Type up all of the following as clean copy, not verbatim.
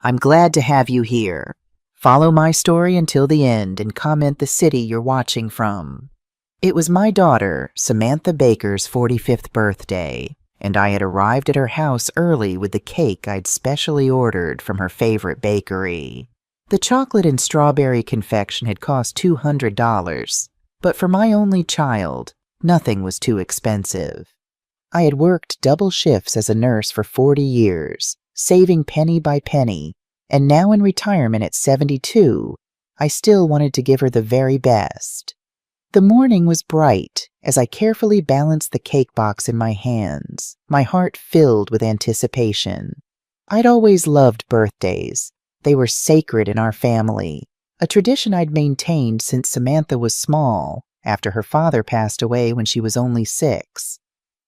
I'm glad to have you here. Follow my story until the end and comment the city you're watching from. It was my daughter, Samantha Baker's 45th birthday, and I had arrived at her house early with the cake I'd specially ordered from her favorite bakery. The chocolate and strawberry confection had cost $200, but for my only child, nothing was too expensive. I had worked double shifts as a nurse for 40 years, saving penny by penny, and now in retirement at 72, I still wanted to give her the very best. The morning was bright as I carefully balanced the cake box in my hands, my heart filled with anticipation. I'd always loved birthdays. They were sacred in our family, a tradition I'd maintained since Samantha was small, after her father passed away when she was only 6.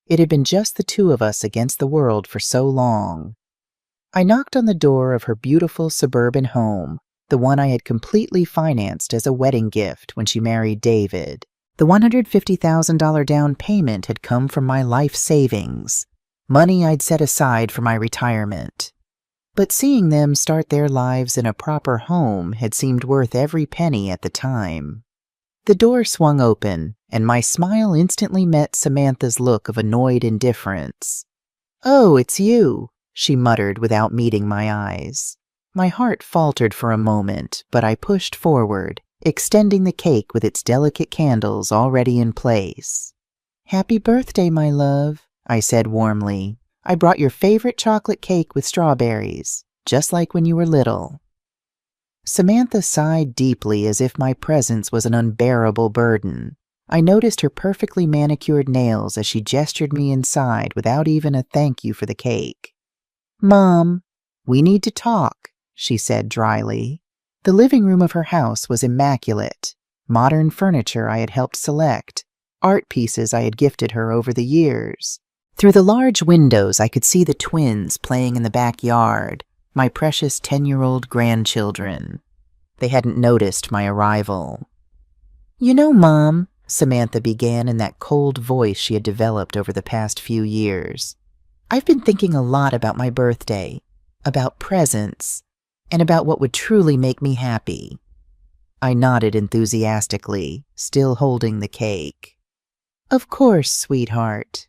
It had been just the two of us against the world for so long. I knocked on the door of her beautiful suburban home, the one I had completely financed as a wedding gift when she married David. The $150,000 down payment had come from my life savings, money I'd set aside for my retirement. But seeing them start their lives in a proper home had seemed worth every penny at the time. The door swung open, and my smile instantly met Samantha's look of annoyed indifference. "Oh, it's you," she muttered without meeting my eyes. My heart faltered for a moment, but I pushed forward, extending the cake with its delicate candles already in place. "Happy birthday, my love," I said warmly. "I brought your favorite chocolate cake with strawberries, just like when you were little." Samantha sighed deeply as if my presence was an unbearable burden. I noticed her perfectly manicured nails as she gestured me inside without even a thank you for the cake. "Mom, we need to talk," she said dryly. The living room of her house was immaculate. Modern furniture I had helped select, art pieces I had gifted her over the years. Through the large windows I could see the twins playing in the backyard, my precious 10-year-old grandchildren. They hadn't noticed my arrival. "You know, Mom," Samantha began in that cold voice she had developed over the past few years, "I've been thinking a lot about my birthday, about presents, and about what would truly make me happy." I nodded enthusiastically, still holding the cake. "Of course, sweetheart.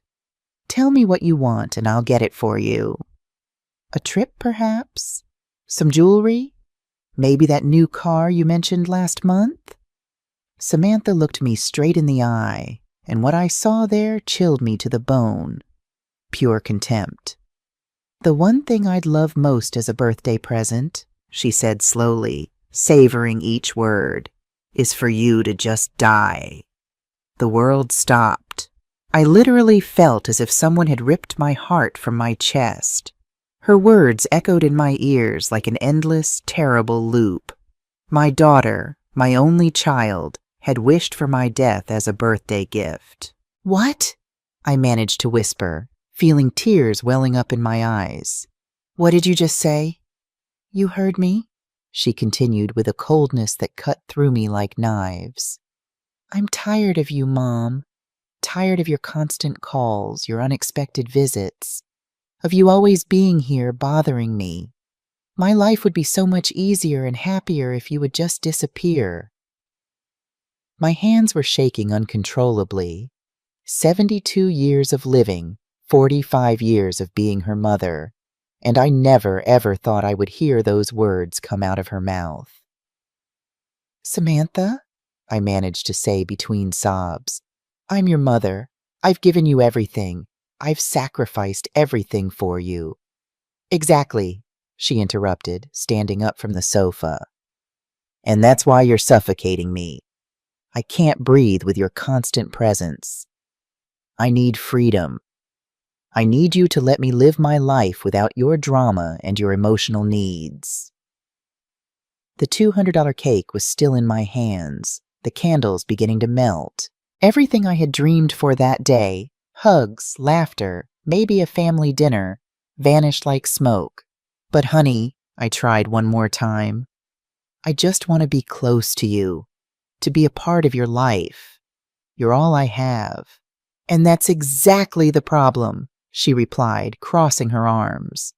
Tell me what you want and I'll get it for you. A trip, perhaps? Some jewelry? Maybe that new car you mentioned last month?" Samantha looked me straight in the eye, and what I saw there chilled me to the bone. Pure contempt. "The one thing I'd love most as a birthday present," she said slowly, savoring each word, "is for you to just die." The world stopped. I literally felt as if someone had ripped my heart from my chest. Her words echoed in my ears like an endless, terrible loop. My daughter, my only child, had wished for my death as a birthday gift. "What?" I managed to whisper, feeling tears welling up in my eyes. "What did you just say?" "You heard me," she continued with a coldness that cut through me like knives. "I'm tired of you, Mom. Tired of your constant calls, your unexpected visits, of you always being here bothering me. My life would be so much easier and happier if you would just disappear." My hands were shaking uncontrollably. 72 years of living, 45 years of being her mother, and I never, ever thought I would hear those words come out of her mouth. "Samantha," I managed to say between sobs, "I'm your mother. I've given you everything. I've sacrificed everything for you." "Exactly," she interrupted, standing up from the sofa. "And that's why you're suffocating me. I can't breathe with your constant presence. I need freedom. I need you to let me live my life without your drama and your emotional needs." The $200 cake was still in my hands, the candles beginning to melt. Everything I had dreamed for that day, hugs, laughter, maybe a family dinner, vanished like smoke. "But honey," I tried one more time, "I just want to be close to you, to be a part of your life. You're all I have." "And that's exactly the problem," she replied, crossing her arms.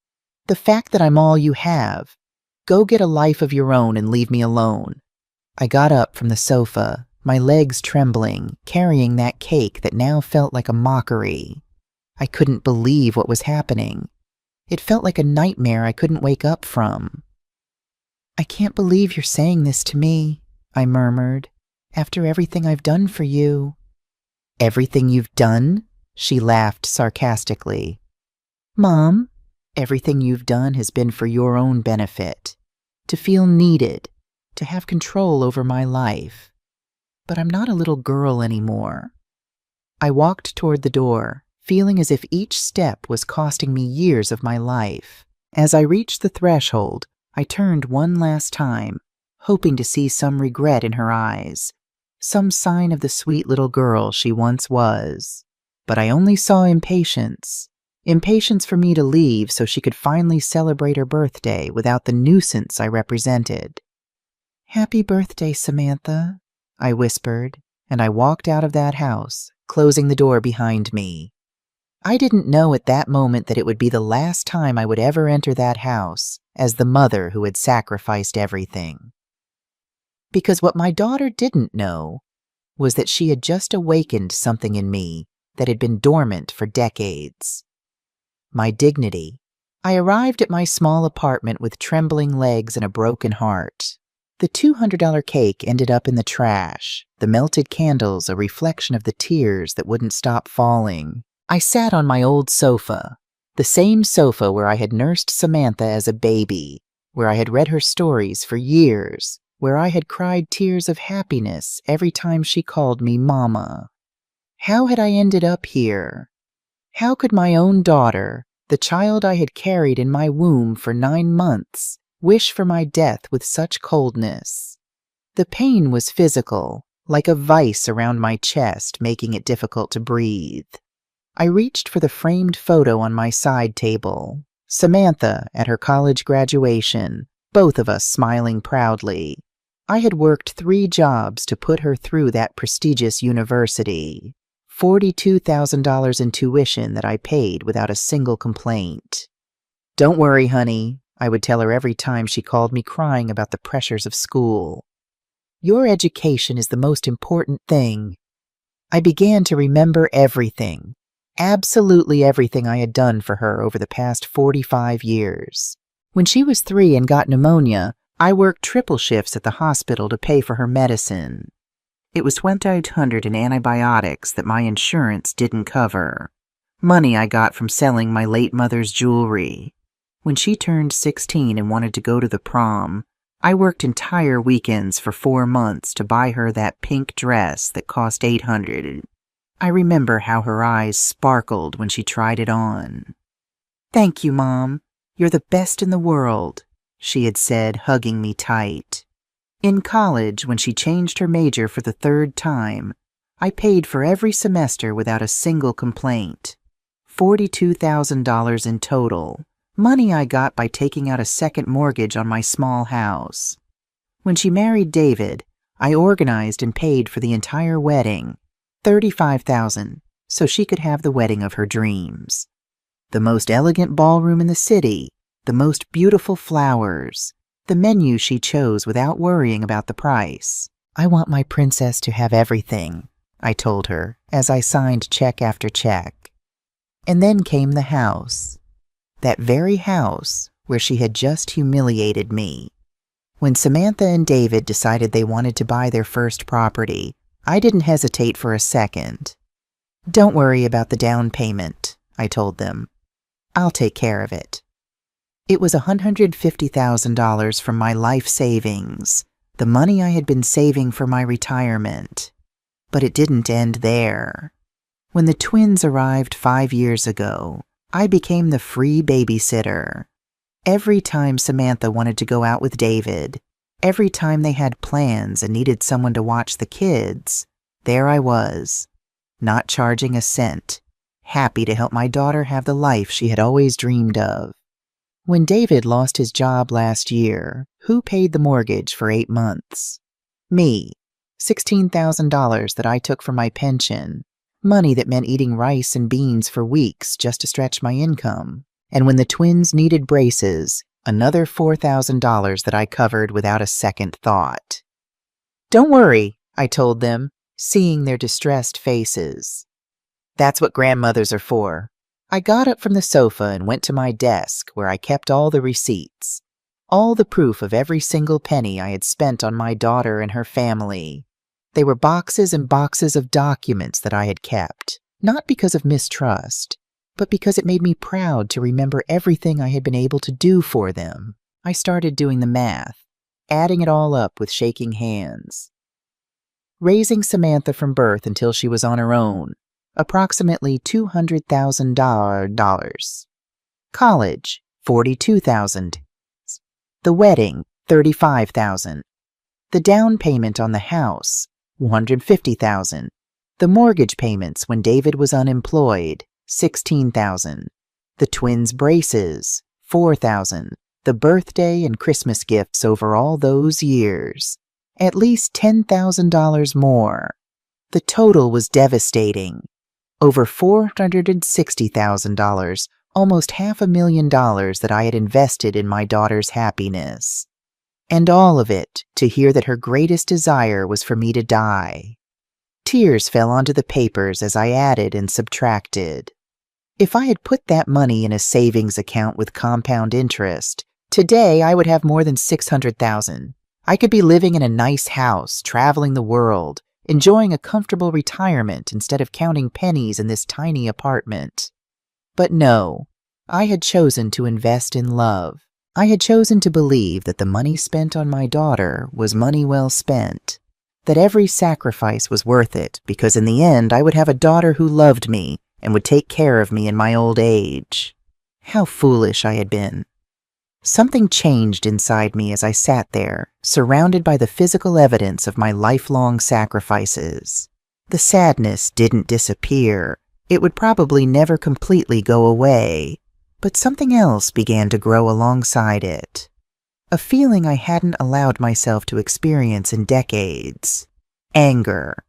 "The fact that I'm all you have, Go get a life of your own and leave me alone." I got up from the sofa, my legs trembling, carrying that cake that now felt like a mockery. I couldn't believe what was happening. It felt like a nightmare I couldn't wake up from. "I can't believe you're saying this to me," I murmured, "after everything I've done for you." "Everything you've done?" She laughed sarcastically. "Mom, everything you've done has been for your own benefit, to feel needed, to have control over my life. But I'm not a little girl anymore." I walked toward the door, feeling as if each step was costing me years of my life. As I reached the threshold, I turned one last time, hoping to see some regret in her eyes, some sign of the sweet little girl she once was. But I only saw impatience. Impatience for me to leave so she could finally celebrate her birthday without the nuisance I represented. "Happy birthday, Samantha," I whispered, and I walked out of that house, closing the door behind me. I didn't know at that moment that it would be the last time I would ever enter that house as the mother who had sacrificed everything. Because what my daughter didn't know was that she had just awakened something in me that had been dormant for decades. My dignity. I arrived at my small apartment with trembling legs and a broken heart. The $200 cake ended up in the trash, the melted candles a reflection of the tears that wouldn't stop falling. I sat on my old sofa, the same sofa where I had nursed Samantha as a baby, where I had read her stories for years, where I had cried tears of happiness every time she called me Mama. How had I ended up here? How could my own daughter, the child I had carried in my womb for 9 months, wish for my death with such coldness? The pain was physical, like a vice around my chest, making it difficult to breathe. I reached for the framed photo on my side table. Samantha at her college graduation, both of us smiling proudly. I had worked 3 jobs to put her through that prestigious university. $42,000 in tuition that I paid without a single complaint. "Don't worry, honey," I would tell her every time she called me crying about the pressures of school. "Your education is the most important thing." I began to remember everything. Absolutely everything I had done for her over the past 45 years. When she was 3 and got pneumonia, I worked triple shifts at the hospital to pay for her medicine. It was $2,800 in antibiotics that my insurance didn't cover. Money I got from selling my late mother's jewelry. When she turned 16 and wanted to go to the prom, I worked entire weekends for 4 months to buy her that pink dress that cost $800. I remember how her eyes sparkled when she tried it on. "Thank you, Mom. You're the best in the world," she had said, hugging me tight. In college, when she changed her major for the 3rd time, I paid for every semester without a single complaint. $42,000 in total, money I got by taking out a second mortgage on my small house. When she married David, I organized and paid for the entire wedding, $35,000, so she could have the wedding of her dreams. The most elegant ballroom in the city, the most beautiful flowers, the menu she chose without worrying about the price. "I want my princess to have everything," I told her as I signed check after check. And then came the house. That very house where she had just humiliated me. When Samantha and David decided they wanted to buy their first property, I didn't hesitate for a second. "Don't worry about the down payment," I told them. "I'll take care of it." It was $150,000 from my life savings, the money I had been saving for my retirement. But it didn't end there. When the twins arrived 5 years ago, I became the free babysitter. Every time Samantha wanted to go out with David, every time they had plans and needed someone to watch the kids, there I was, not charging a cent, happy to help my daughter have the life she had always dreamed of. When David lost his job last year, who paid the mortgage for 8 months? Me. $16,000 that I took from my pension, money that meant eating rice and beans for weeks just to stretch my income. And when the twins needed braces, Another $4,000 that I covered without a second thought. "Don't worry," I told them, seeing their distressed faces. "That's what grandmothers are for." I got up from the sofa and went to my desk where I kept all the receipts, all the proof of every single penny I had spent on my daughter and her family. They were boxes and boxes of documents that I had kept, not because of mistrust, but because it made me proud to remember everything I had been able to do for them. I started doing the math, adding it all up with shaking hands. Raising Samantha from birth until she was on her own, approximately $200,000. College, $42,000. The wedding, $35,000. The down payment on the house, $150,000. The mortgage payments when David was unemployed, $16,000. The twins' braces, $4,000. The birthday and Christmas gifts over all those years, at least $10,000 more. The total was devastating. Over $460,000, almost $500,000 that I had invested in my daughter's happiness. And all of it to hear that her greatest desire was for me to die. Tears fell onto the papers as I added and subtracted. If I had put that money in a savings account with compound interest, today I would have more than $600,000. I could be living in a nice house, traveling the world, enjoying a comfortable retirement instead of counting pennies in this tiny apartment. But no, I had chosen to invest in love. I had chosen to believe that the money spent on my daughter was money well spent, that every sacrifice was worth it because in the end I would have a daughter who loved me and would take care of me in my old age. How foolish I had been. Something changed inside me as I sat there, surrounded by the physical evidence of my lifelong sacrifices. The sadness didn't disappear. It would probably never completely go away, but something else began to grow alongside it. A feeling I hadn't allowed myself to experience in decades. Anger.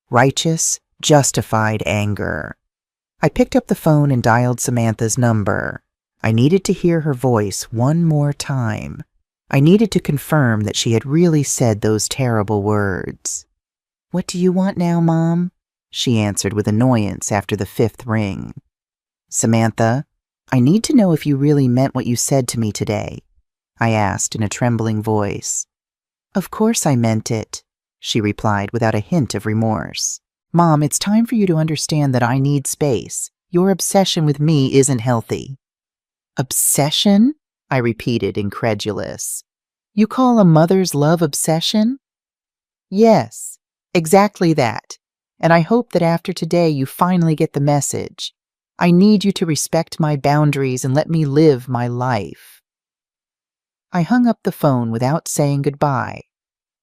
Righteous, justified anger. I picked up the phone and dialed Samantha's number. I needed to hear her voice one more time. I needed to confirm that she had really said those terrible words. "What do you want now, Mom?" she answered with annoyance after the 5th ring. "Samantha, I need to know if you really meant what you said to me today," I asked in a trembling voice. "Of course I meant it," she replied without a hint of remorse. "Mom, it's time for you to understand that I need space. Your obsession with me isn't healthy." "Obsession?" I repeated, incredulous. "You call a mother's love obsession?" "Yes, exactly that. And I hope that after today you finally get the message. I need you to respect my boundaries and let me live my life." I hung up the phone without saying goodbye.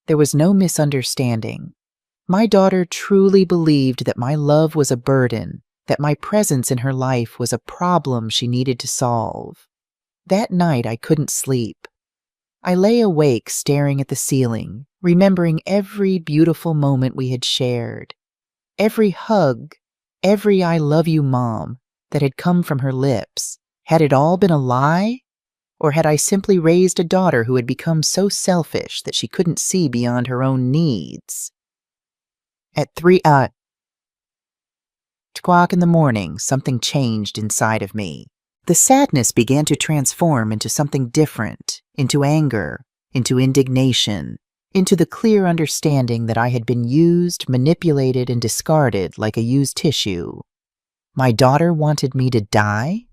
There was no misunderstanding. My daughter truly believed that my love was a burden, that my presence in her life was a problem she needed to solve. That night I couldn't sleep. I lay awake staring at the ceiling, remembering every beautiful moment we had shared, every hug, every "I love you, Mom" that had come from her lips. Had it all been a lie? Or had I simply raised a daughter who had become so selfish that she couldn't see beyond her own needs? At 3 o'clock in the morning, something changed inside of me. The sadness began to transform into something different, into anger, into indignation, into the clear understanding that I had been used, manipulated, and discarded like a used tissue. My daughter wanted me to die?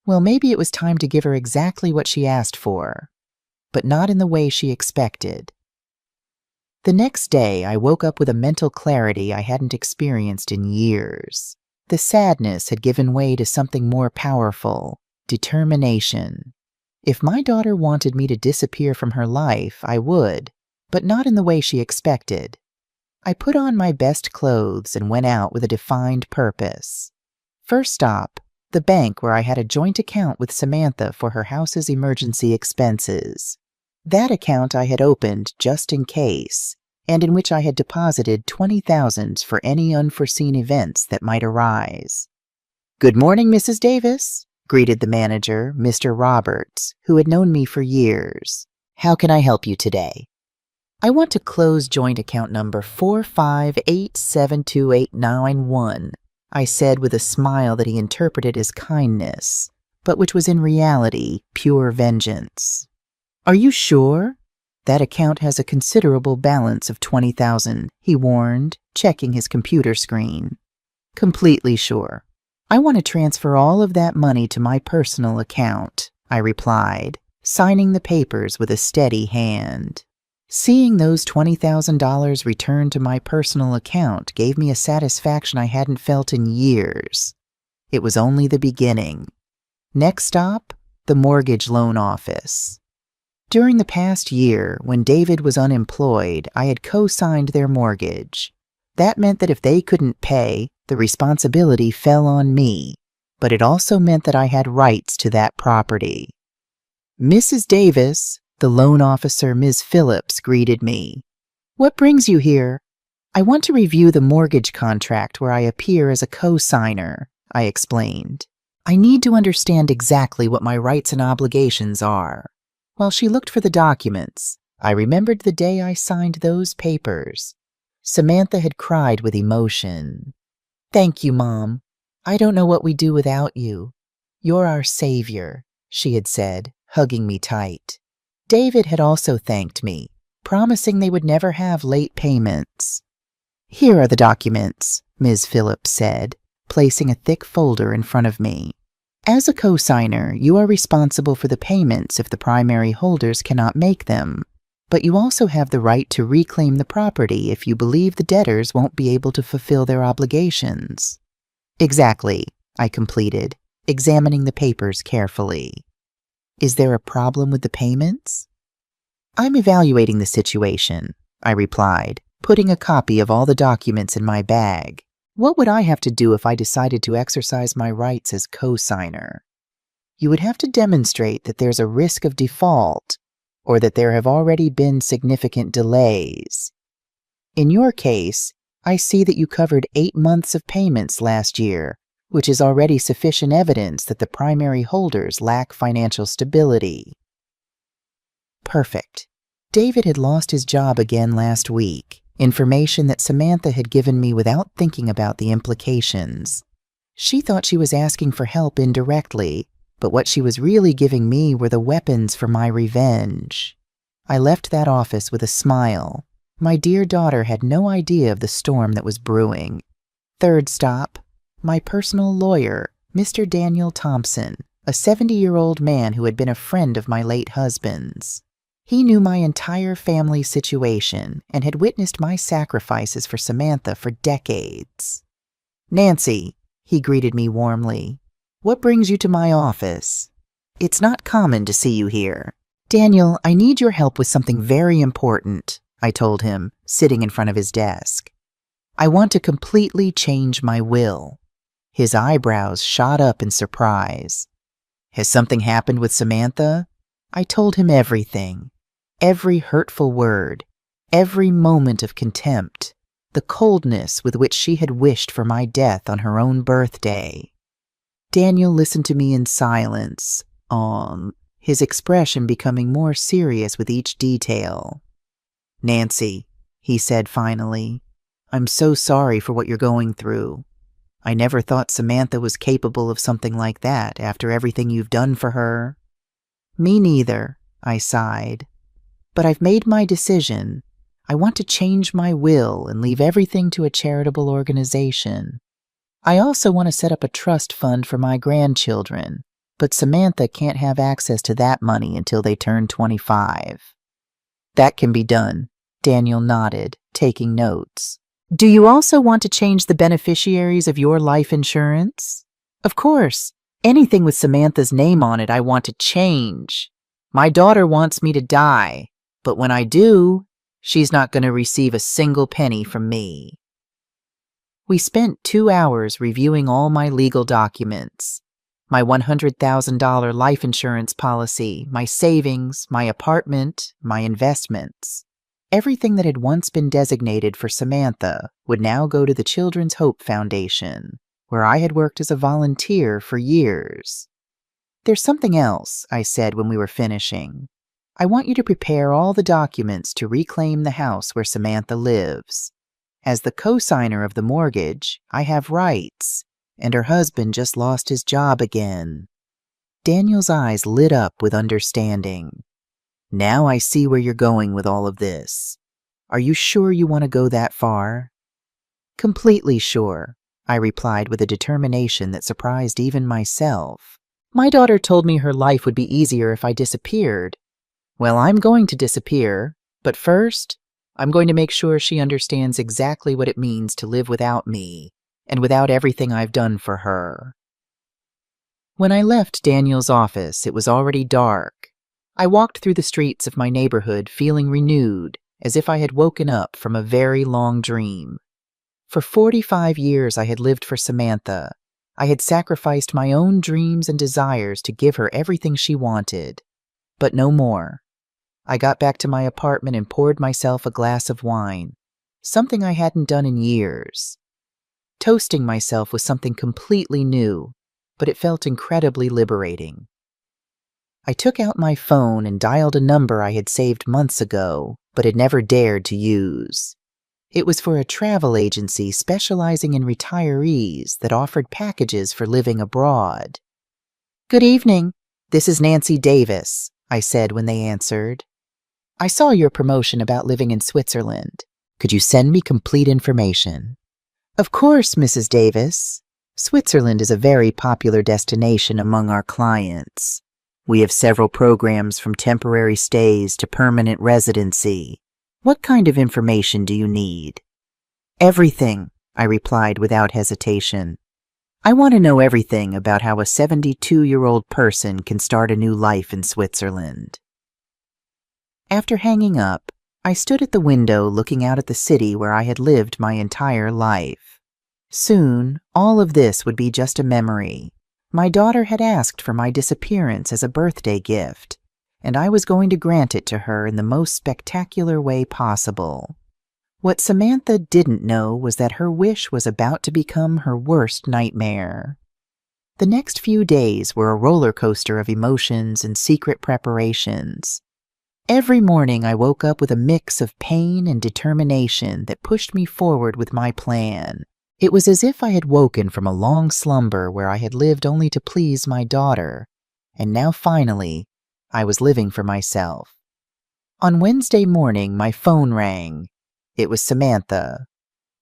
Well, maybe it was time to give her exactly what she asked for, but not in the way she expected. The next day, I woke up with a mental clarity I hadn't experienced in years. The sadness had given way to something more powerful, determination. If my daughter wanted me to disappear from her life, I would, but not in the way she expected. I put on my best clothes and went out with a defined purpose. First stop, the bank where I had a joint account with Samantha for her house's emergency expenses. That account I had opened just in case, and in which I had deposited $20,000 for any unforeseen events that might arise. "Good morning, Mrs. Davis," greeted the manager, Mr. Roberts, who had known me for years. "How can I help you today?" "I want to close joint account number 458728991, I said with a smile that he interpreted as kindness, but which was in reality pure vengeance. "Are you sure? That account has a considerable balance of $20,000, he warned, checking his computer screen. "Completely sure. I want to transfer all of that money to my personal account," I replied, signing the papers with a steady hand. Seeing those $20,000 return to my personal account gave me a satisfaction I hadn't felt in years. It was only the beginning. Next stop, the mortgage loan office. During the past year, when David was unemployed, I had co-signed their mortgage. That meant that if they couldn't pay, the responsibility fell on me, but it also meant that I had rights to that property. "Mrs. Davis," the loan officer, Ms. Phillips, greeted me. "What brings you here?" "I want to review the mortgage contract where I appear as a co-signer," I explained. "I need to understand exactly what my rights and obligations are." While she looked for the documents, I remembered the day I signed those papers. Samantha had cried with emotion. "Thank you, Mom. I don't know what we'd do without you. You're our savior," she had said, hugging me tight. David had also thanked me, promising they would never have late payments. "Here are the documents," Ms. Phillips said, placing a thick folder in front of me. "As a co-signer, you are responsible for the payments if the primary holders cannot make them, but you also have the right to reclaim the property if you believe the debtors won't be able to fulfill their obligations." "Exactly," I completed, examining the papers carefully. "Is there a problem with the payments?" "I'm evaluating the situation," I replied, putting a copy of all the documents in my bag. "What would I have to do if I decided to exercise my rights as co-signer?" "You would have to demonstrate that there's a risk of default, or that there have already been significant delays. In your case, I see that you covered 8 months of payments last year, which is already sufficient evidence that the primary holders lack financial stability." Perfect. David had lost his job again last week, information that Samantha had given me without thinking about the implications. She thought she was asking for help indirectly, but what she was really giving me were the weapons for my revenge. I left that office with a smile. My dear daughter had no idea of the storm that was brewing. Third stop, my personal lawyer, Mr. Daniel Thompson, a 70-year-old man who had been a friend of my late husband's. He knew my entire family situation and had witnessed my sacrifices for Samantha for decades. "Nancy," he greeted me warmly, "what brings you to my office? It's not common to see you here." "Daniel, I need your help with something very important," I told him, sitting in front of his desk. "I want to completely change my will." His eyebrows shot up in surprise. "Has something happened with Samantha?" I told him everything. Every hurtful word, every moment of contempt, the coldness with which she had wished for my death on her own birthday. Daniel listened to me in silence, his expression becoming more serious with each detail. "Nancy," he said finally, "I'm so sorry for what you're going through. I never thought Samantha was capable of something like that after everything you've done for her." "Me neither," I sighed. "But I've made my decision. I want to change my will and leave everything to a charitable organization. I also want to set up a trust fund for my grandchildren, but Samantha can't have access to that money until they turn 25. "That can be done," Daniel nodded, taking notes. "Do you also want to change the beneficiaries of your life insurance?" "Of course. Anything with Samantha's name on it I want to change. My daughter wants me to die, but when I do, she's not going to receive a single penny from me." We spent 2 hours reviewing all my legal documents. My $100,000 life insurance policy, my savings, my apartment, my investments. Everything that had once been designated for Samantha would now go to the Children's Hope Foundation, where I had worked as a volunteer for years. "There's something else," I said when we were finishing. "I want you to prepare all the documents to reclaim the house where Samantha lives. As the co-signer of the mortgage, I have rights, and her husband just lost his job again." Daniel's eyes lit up with understanding. "Now I see where you're going with all of this. Are you sure you want to go that far?" "Completely sure," I replied with a determination that surprised even myself. "My daughter told me her life would be easier if I disappeared. Well, I'm going to disappear, but first, I'm going to make sure she understands exactly what it means to live without me and without everything I've done for her." When I left Daniel's office, it was already dark. I walked through the streets of my neighborhood feeling renewed, as if I had woken up from a very long dream. For 45 years I had lived for Samantha. I had sacrificed my own dreams and desires to give her everything she wanted. But no more. I got back to my apartment and poured myself a glass of wine, something I hadn't done in years. Toasting myself was something completely new, but it felt incredibly liberating. I took out my phone and dialed a number I had saved months ago, but had never dared to use. It was for a travel agency specializing in retirees that offered packages for living abroad. "Good evening. This is Nancy Davis," I said when they answered. "I saw your promotion about living in Switzerland. Could you send me complete information?" "Of course, Mrs. Davis. Switzerland is a very popular destination among our clients. We have several programs from temporary stays to permanent residency. What kind of information do you need?" "Everything," I replied without hesitation. "I want to know everything about how a 72-year-old person can start a new life in Switzerland." After hanging up, I stood at the window looking out at the city where I had lived my entire life. Soon, all of this would be just a memory. My daughter had asked for my disappearance as a birthday gift, and I was going to grant it to her in the most spectacular way possible. What Samantha didn't know was that her wish was about to become her worst nightmare. The next few days were a roller coaster of emotions and secret preparations. Every morning I woke up with a mix of pain and determination that pushed me forward with my plan. It was as if I had woken from a long slumber where I had lived only to please my daughter, and now finally, I was living for myself. On Wednesday morning, my phone rang. It was Samantha.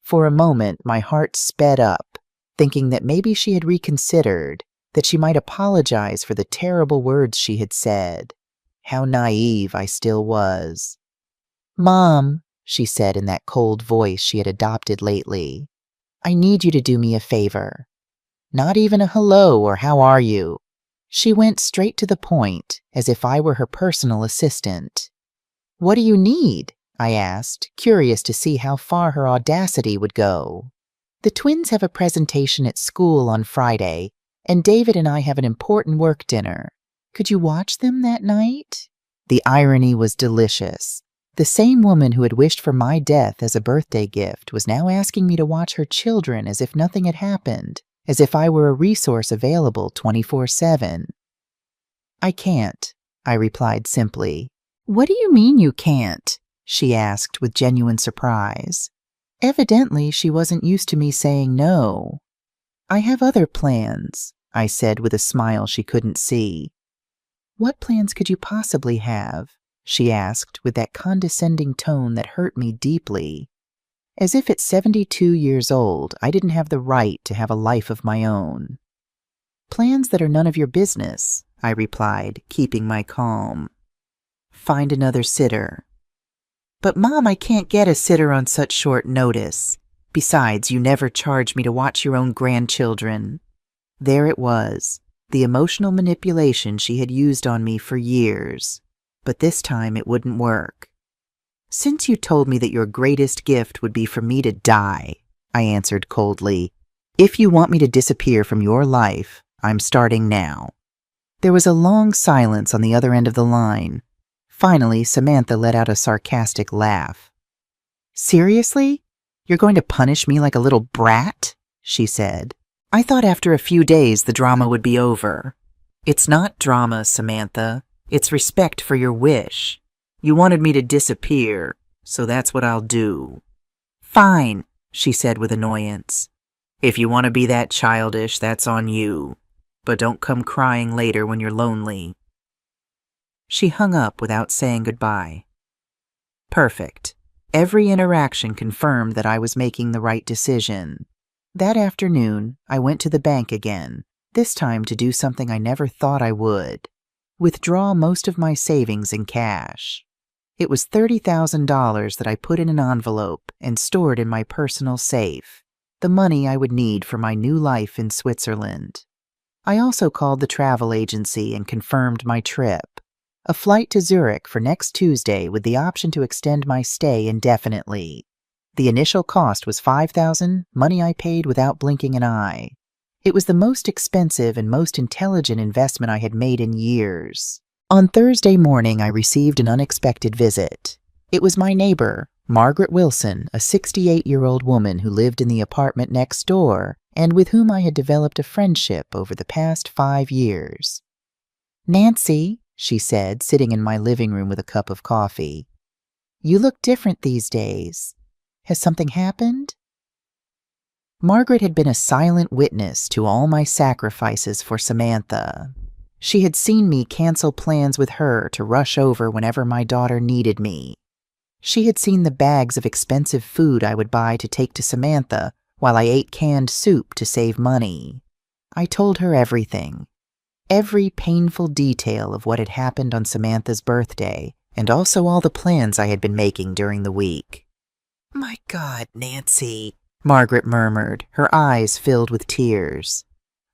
For a moment, my heart sped up, thinking that maybe she had reconsidered, that she might apologize for the terrible words she had said. How naive I still was. "Mom," she said in that cold voice she had adopted lately, "I need you to do me a favor." Not even a hello or how are you. She went straight to the point, as if I were her personal assistant. "What do you need?" I asked, curious to see how far her audacity would go. "The twins have a presentation at school on Friday, and David and I have an important work dinner. Could you watch them that night?" The irony was delicious. The same woman who had wished for my death as a birthday gift was now asking me to watch her children as if nothing had happened, as if I were a resource available 24/7. "I can't," I replied simply. "What do you mean you can't?" she asked with genuine surprise. Evidently, she wasn't used to me saying no. "I have other plans," I said with a smile she couldn't see. "What plans could you possibly have?" she asked with that condescending tone that hurt me deeply. As if at 72 years old, I didn't have the right to have a life of my own. "Plans that are none of your business," I replied, keeping my calm. "Find another sitter." "But Mom, I can't get a sitter on such short notice. Besides, you never charge me to watch your own grandchildren." There it was, the emotional manipulation she had used on me for years. But this time it wouldn't work. "Since you told me that your greatest gift would be for me to die," I answered coldly, "if you want me to disappear from your life, I'm starting now." There was a long silence on the other end of the line. Finally, Samantha let out a sarcastic laugh. "Seriously? You're going to punish me like a little brat?" she said. "I thought after a few days the drama would be over." It's not drama, Samantha. It's respect for your wish. You wanted me to disappear, so that's what I'll do. Fine, she said with annoyance. If you want to be that childish, that's on you. But don't come crying later when you're lonely. She hung up without saying goodbye. Perfect. Every interaction confirmed that I was making the right decision. That afternoon, I went to the bank again, this time to do something I never thought I would. Withdraw most of my savings in cash. It was $30,000 that I put in an envelope and stored in my personal safe, the money I would need for my new life in Switzerland. I also called the travel agency and confirmed my trip. A flight to Zurich for next Tuesday with the option to extend my stay indefinitely. The initial cost was $5,000, money I paid without blinking an eye. It was the most expensive and most intelligent investment I had made in years. On Thursday morning, I received an unexpected visit. It was my neighbor, Margaret Wilson, a 68-year-old woman who lived in the apartment next door and with whom I had developed a friendship over the past 5 years. "Nancy," she said, sitting in my living room with a cup of coffee, "you look different these days. Has something happened?" Margaret had been a silent witness to all my sacrifices for Samantha. She had seen me cancel plans with her to rush over whenever my daughter needed me. She had seen the bags of expensive food I would buy to take to Samantha while I ate canned soup to save money. I told her everything. Every painful detail of what had happened on Samantha's birthday, and also all the plans I had been making during the week. "My God, Nancy," Margaret murmured, her eyes filled with tears.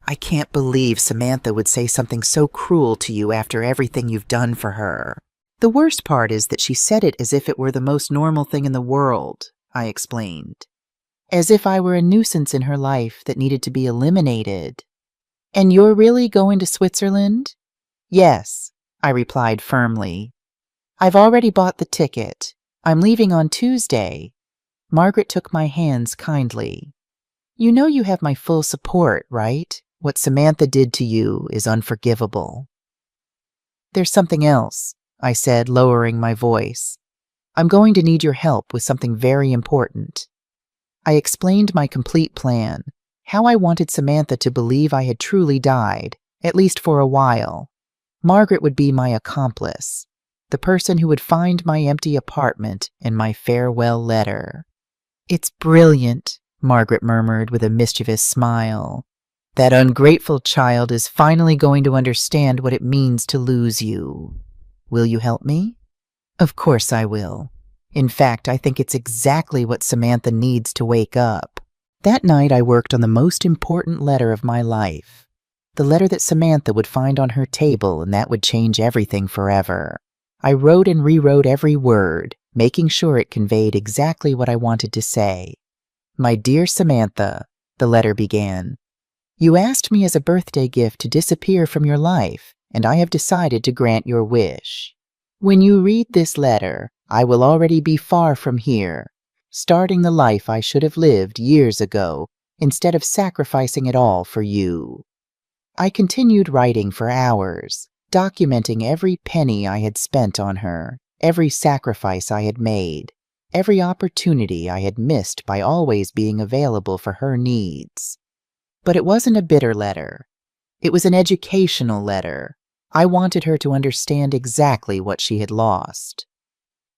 "I can't believe Samantha would say something so cruel to you after everything you've done for her." "The worst part is that she said it as if it were the most normal thing in the world," I explained. "As if I were a nuisance in her life that needed to be eliminated." "And you're really going to Switzerland?" "Yes," I replied firmly. "I've already bought the ticket. I'm leaving on Tuesday." Margaret took my hands kindly. "You know you have my full support, right? What Samantha did to you is unforgivable." "There's something else," I said, lowering my voice. "I'm going to need your help with something very important." I explained my complete plan, how I wanted Samantha to believe I had truly died, at least for a while. Margaret would be my accomplice, the person who would find my empty apartment and my farewell letter. "It's brilliant," Margaret murmured with a mischievous smile. "That ungrateful child is finally going to understand what it means to lose you. Will you help me?" "Of course I will. In fact, I think it's exactly what Samantha needs to wake up." That night I worked on the most important letter of my life, the letter that Samantha would find on her table and that would change everything forever. I wrote and rewrote every word, making sure it conveyed exactly what I wanted to say. "My dear Samantha," the letter began, "you asked me as a birthday gift to disappear from your life, and I have decided to grant your wish. When you read this letter, I will already be far from here, starting the life I should have lived years ago instead of sacrificing it all for you." I continued writing for hours, documenting every penny I had spent on her, every sacrifice I had made, every opportunity I had missed by always being available for her needs. But it wasn't a bitter letter. It was an educational letter. I wanted her to understand exactly what she had lost.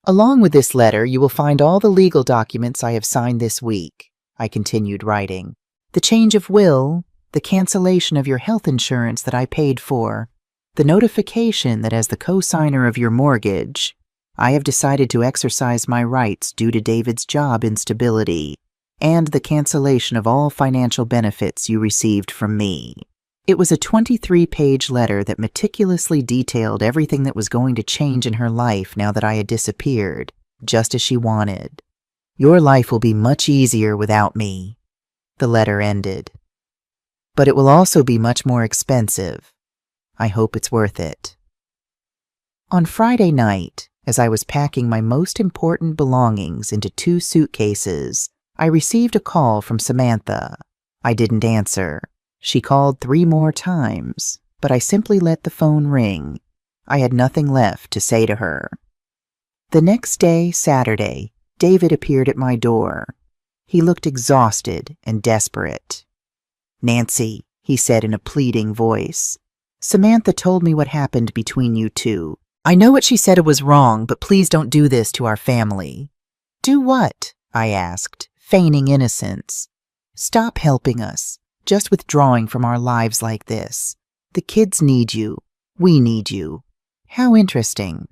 "Along with this letter, you will find all the legal documents I have signed this week," I continued writing. "The change of will, the cancellation of your health insurance that I paid for, the notification that as the co-signer of your mortgage, I have decided to exercise my rights due to David's job instability, and the cancellation of all financial benefits you received from me." It was a 23-page letter that meticulously detailed everything that was going to change in her life now that I had disappeared, just as she wanted. "Your life will be much easier without me," the letter ended. "But it will also be much more expensive. I hope it's worth it." On Friday night, as I was packing my most important belongings into 2 suitcases, I received a call from Samantha. I didn't answer. She called 3 more times. but I simply let the phone ring. I had nothing left to say to her. The next day, Saturday, David appeared at my door. He looked exhausted and desperate. "Nancy," he said in a pleading voice, "Samantha told me what happened between you two. I know what she said was wrong, but please don't do this to our family." "Do what?" I asked, feigning innocence. "Stop helping us, just withdrawing from our lives like this. The kids need you. We need you." How interesting.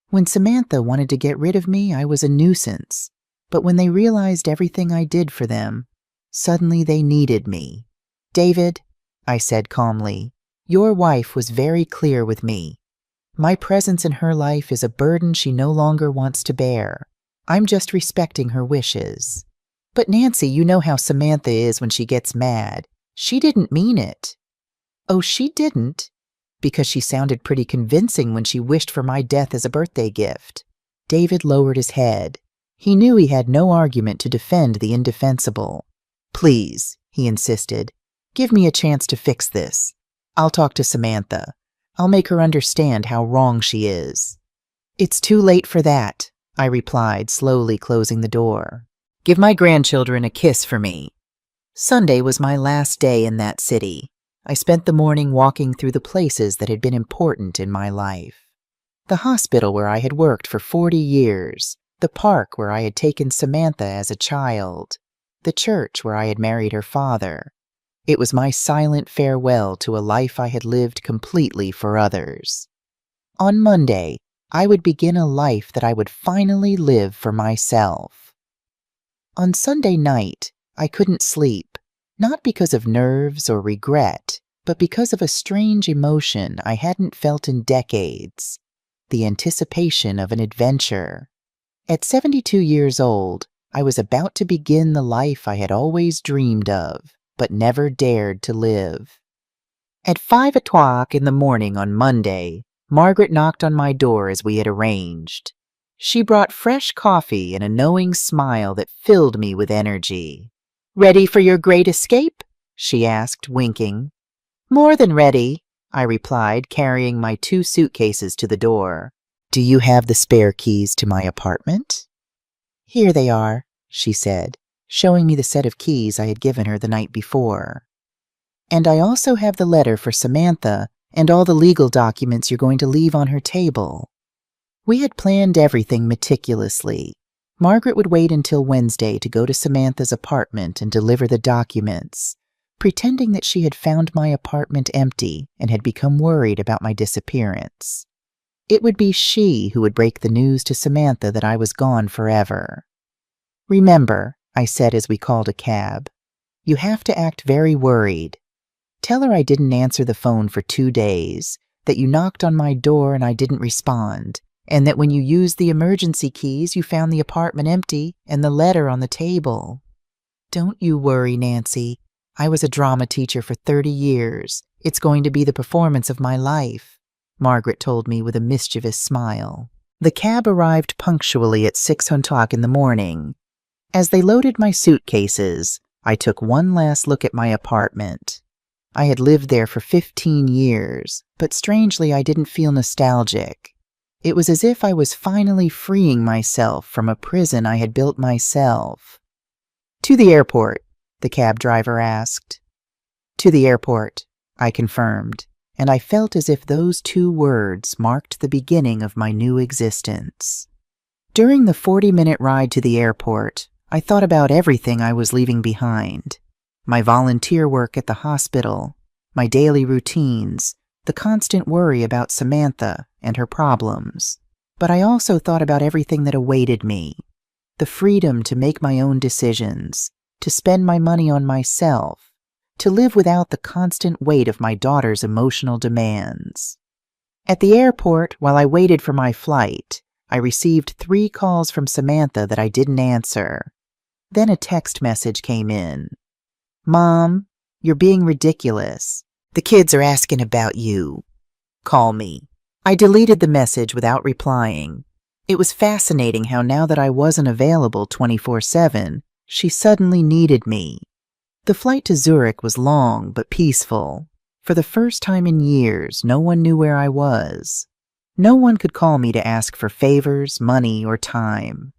When Samantha wanted to get rid of me, I was a nuisance. But when they realized everything I did for them, suddenly they needed me. "David," I said calmly, "your wife was very clear with me. My presence in her life is a burden she no longer wants to bear. I'm just respecting her wishes." "But Nancy, you know how Samantha is when she gets mad. She didn't mean it." "Oh, she didn't?" Because she sounded pretty convincing when she wished for my death as a birthday gift. David lowered his head. He knew he had no argument to defend the indefensible. "Please," he insisted, "give me a chance to fix this. I'll talk to Samantha. I'll make her understand how wrong she is." "It's too late for that," I replied, slowly closing the door. "Give my grandchildren a kiss for me." Sunday was my last day in that city. I spent the morning walking through the places that had been important in my life. The hospital where I had worked for 40 years, the park where I had taken Samantha as a child, the church where I had married her father. It was my silent farewell to a life I had lived completely for others. On Monday, I would begin a life that I would finally live for myself. On Sunday night, I couldn't sleep, not because of nerves or regret, but because of a strange emotion I hadn't felt in decades, the anticipation of an adventure. At 72 years old, I was about to begin the life I had always dreamed of, but never dared to live. At 5 o'clock in the morning on Monday, Margaret knocked on my door as we had arranged. She brought fresh coffee and a knowing smile that filled me with energy. "Ready for your great escape?" she asked, winking. "More than ready," I replied, carrying my 2 suitcases to the door. "Do you have the spare keys to my apartment?" "Here they are," she said, showing me the set of keys I had given her the night before. "And I also have the letter for Samantha and all the legal documents you're going to leave on her table." We had planned everything meticulously. Margaret would wait until Wednesday to go to Samantha's apartment and deliver the documents, pretending that she had found my apartment empty and had become worried about my disappearance. It would be she who would break the news to Samantha that I was gone forever. "Remember," I said as we called a cab, "you have to act very worried. Tell her I didn't answer the phone for 2 days, that you knocked on my door and I didn't respond, and that when you used the emergency keys, you found the apartment empty and the letter on the table." "Don't you worry, Nancy. I was a drama teacher for 30 years. It's going to be the performance of my life," Margaret told me with a mischievous smile. The cab arrived punctually at 6 o'clock in the morning. As they loaded my suitcases, I took one last look at my apartment. I had lived there for 15 years, but strangely I didn't feel nostalgic. It was as if I was finally freeing myself from a prison I had built myself. "To the airport?" the cab driver asked. "To the airport," I confirmed, and I felt as if those 2 words marked the beginning of my new existence. During the 40-minute ride to the airport, I thought about everything I was leaving behind. My volunteer work at the hospital, my daily routines, the constant worry about Samantha and her problems. But I also thought about everything that awaited me, the freedom to make my own decisions, to spend my money on myself, to live without the constant weight of my daughter's emotional demands. At the airport, while I waited for my flight, I received 3 calls from Samantha that I didn't answer. Then a text message came in. "Mom, you're being ridiculous. The kids are asking about you. Call me." I deleted the message without replying. It was fascinating how now that I wasn't available 24/7, she suddenly needed me. The flight to Zurich was long but peaceful. For the first time in years, no one knew where I was. No one could call me to ask for favors, money, or time.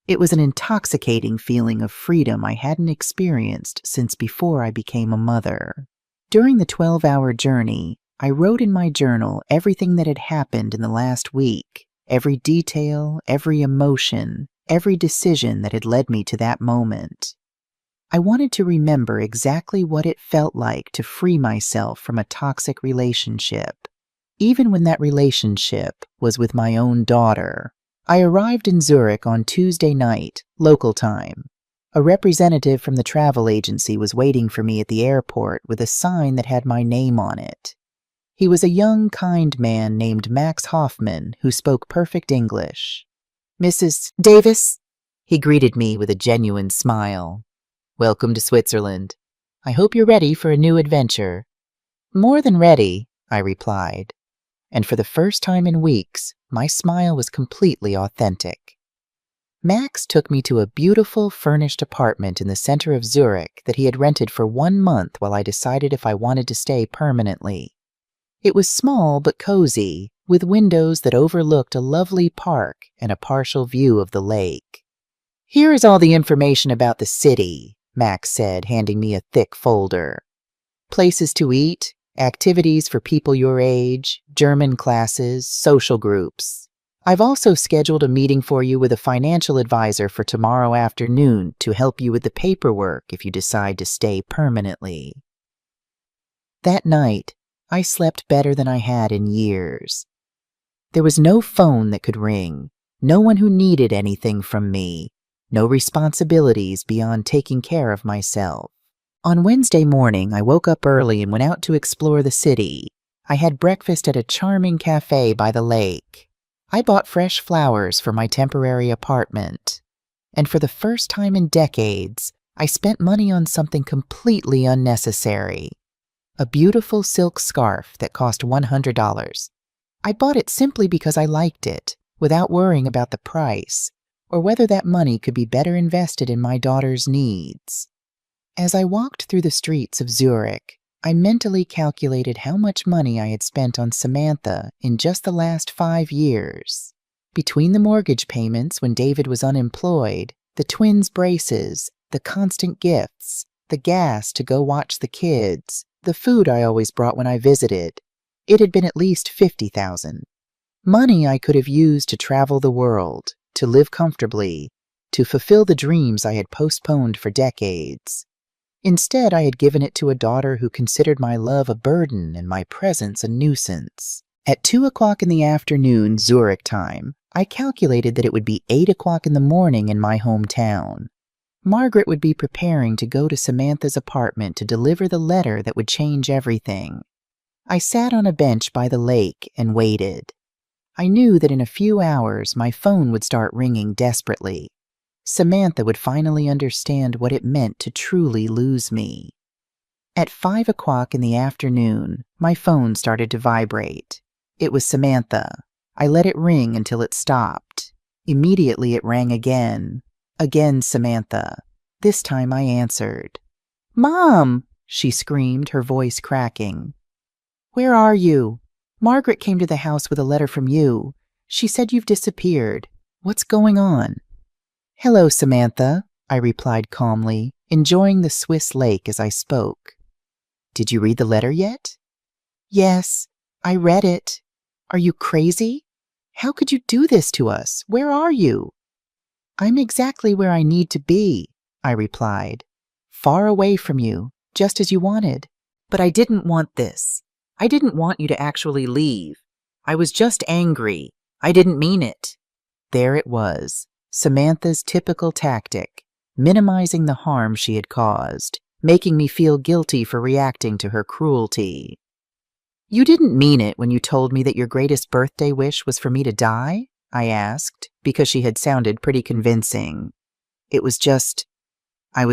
It was an intoxicating feeling of freedom I hadn't experienced since before I became a mother. During the 12-hour journey, I wrote in my journal everything that had happened in the last week, every detail, every emotion, every decision that had led me to that moment. I wanted to remember exactly what it felt like to free myself from a toxic relationship, even when that relationship was with my own daughter. I arrived in Zurich on Tuesday night, local time. A representative from the travel agency was waiting for me at the airport with a sign that had my name on it. He was a young, kind man named Max Hoffman who spoke perfect English. "Mrs. Davis?" He greeted me with a genuine smile. "Welcome to Switzerland. I hope you're ready for a new adventure." "More than ready," I replied. And for the first time in weeks, my smile was completely authentic. Max took me to a beautiful, furnished apartment in the center of Zurich that he had rented for 1 month while I decided if I wanted to stay permanently. It was small but cozy, with windows that overlooked a lovely park and a partial view of the lake. "Here is all the information about the city," Max said, handing me a thick folder. "Places to eat, activities for people your age, German classes, social groups. I've also scheduled a meeting for you with a financial advisor for tomorrow afternoon to help you with the paperwork if you decide to stay permanently." That night, I slept better than I had in years. There was no phone that could ring, no one who needed anything from me, no responsibilities beyond taking care of myself. On Wednesday morning, I woke up early and went out to explore the city. I had breakfast at a charming cafe by the lake. I bought fresh flowers for my temporary apartment. And for the first time in decades, I spent money on something completely unnecessary. A beautiful silk scarf that cost $100. I bought it simply because I liked it, without worrying about the price, or whether that money could be better invested in my daughter's needs. As I walked through the streets of Zurich, I mentally calculated how much money I had spent on Samantha in just the last 5 years. Between the mortgage payments when David was unemployed, the twins' braces, the constant gifts, the gas to go watch the kids, the food I always brought when I visited, it had been at least $50,000. Money I could have used to travel the world, to live comfortably, to fulfill the dreams I had postponed for decades. Instead, I had given it to a daughter who considered my love a burden and my presence a nuisance. At 2 o'clock in the afternoon, Zurich time, I calculated that it would be 8 o'clock in the morning in my hometown. Margaret would be preparing to go to Samantha's apartment to deliver the letter that would change everything. I sat on a bench by the lake and waited. I knew that in a few hours my phone would start ringing desperately. Samantha would finally understand what it meant to truly lose me. At 5 o'clock in the afternoon, my phone started to vibrate. It was Samantha. I let it ring until it stopped. Immediately it rang again. Again Samantha. This time I answered. "Mom!" she screamed, her voice cracking. "Where are you? Margaret came to the house with a letter from you. She said you've disappeared. What's going on?" "Hello, Samantha," I replied calmly, enjoying the Swiss lake as I spoke. "Did you read the letter yet?" "Yes, I read it. Are you crazy? How could you do this to us? Where are you?" "I'm exactly where I need to be," I replied. "Far away from you, just as you wanted. But I didn't want this. I didn't want you to actually leave. I was just angry. I didn't mean it." There it was, Samantha's typical tactic, minimizing the harm she had caused, making me feel guilty for reacting to her cruelty. "You didn't mean it when you told me that your greatest birthday wish was for me to die?" I asked, because she had sounded pretty convincing. I was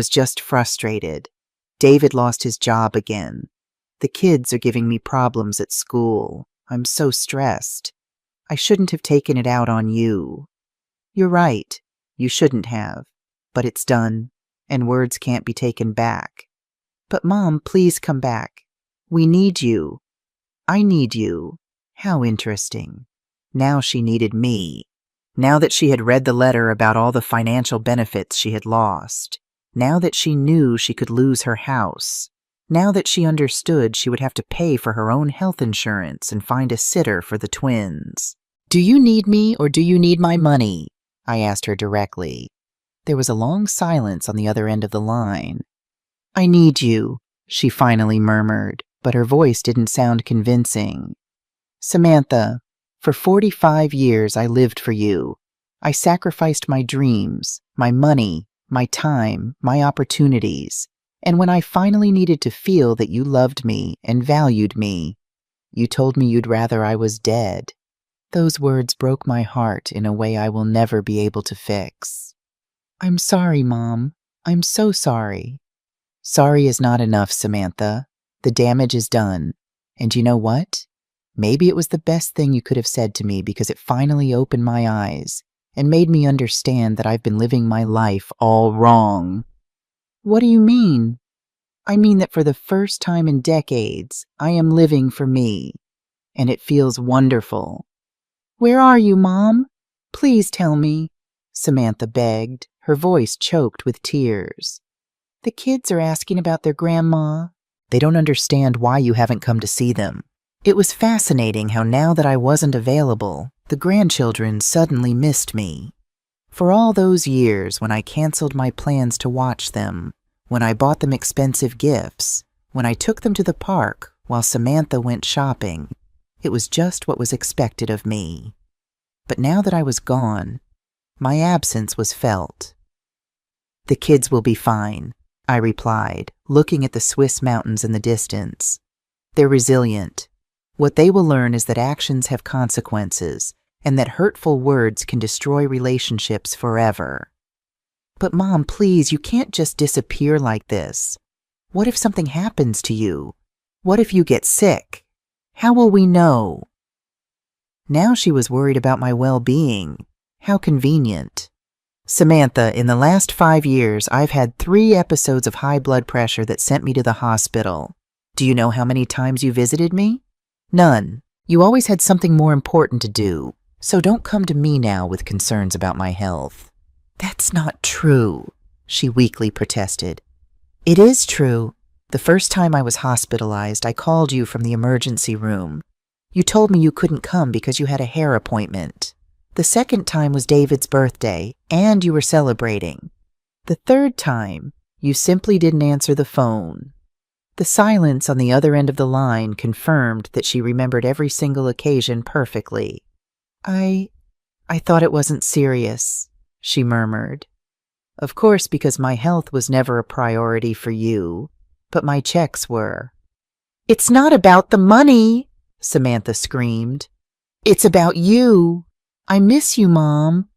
just frustrated. David lost his job again. The kids are giving me problems at school. I'm so stressed. I shouldn't have taken it out on you. You're right. You shouldn't have. But it's done, and words can't be taken back. But Mom, please come back. We need you. I need you. How interesting. Now she needed me. Now that she had read the letter about all the financial benefits she had lost. Now that she knew she could lose her house. Now that she understood she would have to pay for her own health insurance and find a sitter for the twins. Do you need me or do you need my money? I asked her directly. There was a long silence on the other end of the line. I need you, she finally murmured, but her voice didn't sound convincing. Samantha, for 45 years I lived for you. I sacrificed my dreams, my money, my time, my opportunities, and when I finally needed to feel that you loved me and valued me, you told me you'd rather I was dead. Those words broke my heart in a way I will never be able to fix. I'm sorry, Mom. I'm so sorry. Sorry is not enough, Samantha. The damage is done. And you know what? Maybe it was the best thing you could have said to me because it finally opened my eyes and made me understand that I've been living my life all wrong. What do you mean? I mean that for the first time in decades, I am living for me. And it feels wonderful. Where are you, Mom? Please tell me, Samantha begged, her voice choked with tears. The kids are asking about their grandma. They don't understand why you haven't come to see them. It was fascinating how now that I wasn't available, the grandchildren suddenly missed me. For all those years when I canceled my plans to watch them, when I bought them expensive gifts, when I took them to the park while Samantha went shopping, it was just what was expected of me. But now that I was gone, my absence was felt. The kids will be fine, I replied, looking at the Swiss mountains in the distance. They're resilient. What they will learn is that actions have consequences and that hurtful words can destroy relationships forever. But Mom, please, you can't just disappear like this. What if something happens to you? What if you get sick? How will we know? Now she was worried about my well-being. How convenient. Samantha, in the last 5 years, I've had 3 episodes of high blood pressure that sent me to the hospital. Do you know how many times you visited me? None. You always had something more important to do, so don't come to me now with concerns about my health. That's not true, she weakly protested. It is true. The first time I was hospitalized, I called you from the emergency room. You told me you couldn't come because you had a hair appointment. The second time was David's birthday, and you were celebrating. The third time, you simply didn't answer the phone. The silence on the other end of the line confirmed that she remembered every single occasion perfectly. I thought it wasn't serious, she murmured. Of course, because my health was never a priority for you, but my checks were. It's not about the money, Samantha screamed. It's about you. I miss you, Mom.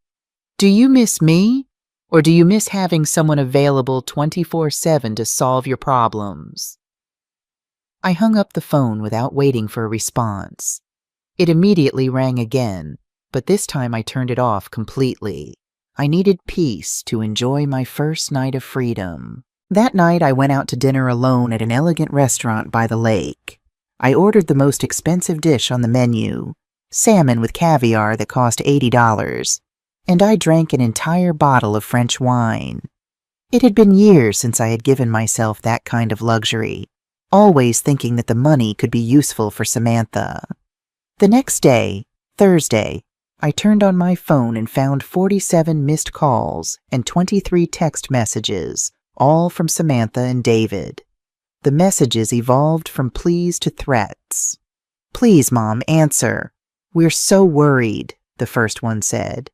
Do you miss me? Or do you miss having someone available 24/7 to solve your problems? I hung up the phone without waiting for a response. It immediately rang again, but this time I turned it off completely. I needed peace to enjoy my first night of freedom. That night I went out to dinner alone at an elegant restaurant by the lake. I ordered the most expensive dish on the menu, salmon with caviar that cost $80, and I drank an entire bottle of French wine. It had been years since I had given myself that kind of luxury, always thinking that the money could be useful for Samantha. The next day, Thursday, I turned on my phone and found 47 missed calls and 23 text messages, all from Samantha and David. The messages evolved from pleas to threats. Please, Mom, answer. We're so worried, the first one said.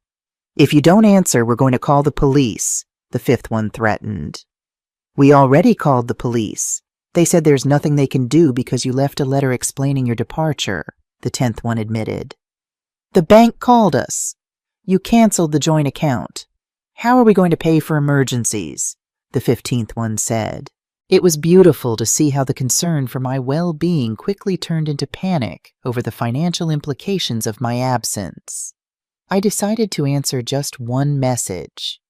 If you don't answer, we're going to call the police, the fifth one threatened. We already called the police. They said there's nothing they can do because you left a letter explaining your departure, the 10th one admitted. The bank called us. You canceled the joint account. How are we going to pay for emergencies? The 15th one said. It was beautiful to see how the concern for my well-being quickly turned into panic over the financial implications of my absence. I decided to answer just one message.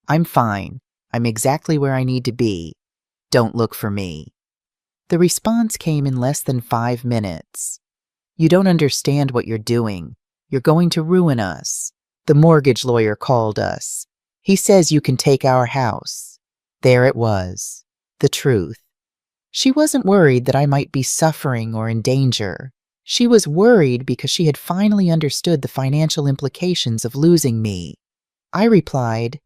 I'm fine. I'm exactly where I need to be. Don't look for me. The response came in less than 5 minutes. "You don't understand what you're doing. You're going to ruin us. The mortgage lawyer called us. He says you can take our house." There it was, the truth. She wasn't worried that I might be suffering or in danger. She was worried because she had finally understood the financial implications of losing me. I replied,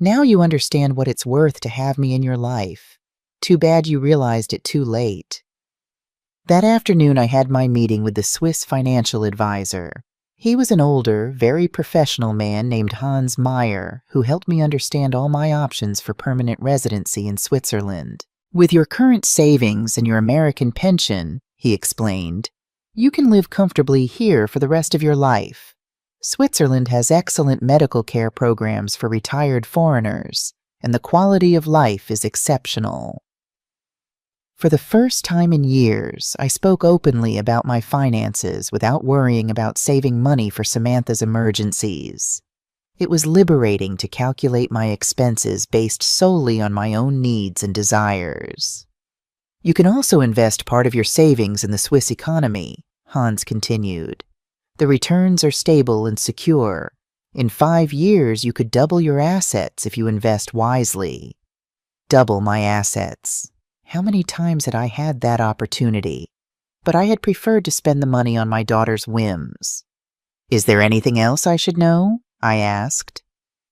"Now you understand what it's worth to have me in your life. Too bad you realized it too late." That afternoon I had my meeting with the Swiss financial advisor. He was an older, very professional man named Hans Meyer, who helped me understand all my options for permanent residency in Switzerland. "With your current savings and your American pension," he explained, "you can live comfortably here for the rest of your life. Switzerland has excellent medical care programs for retired foreigners, and the quality of life is exceptional." For the first time in years, I spoke openly about my finances without worrying about saving money for Samantha's emergencies. It was liberating to calculate my expenses based solely on my own needs and desires. "You can also invest part of your savings in the Swiss economy," Hans continued. "The returns are stable and secure. In 5 years, you could double your assets if you invest wisely." Double my assets. How many times had I had that opportunity? But I had preferred to spend the money on my daughter's whims. "Is there anything else I should know?" I asked.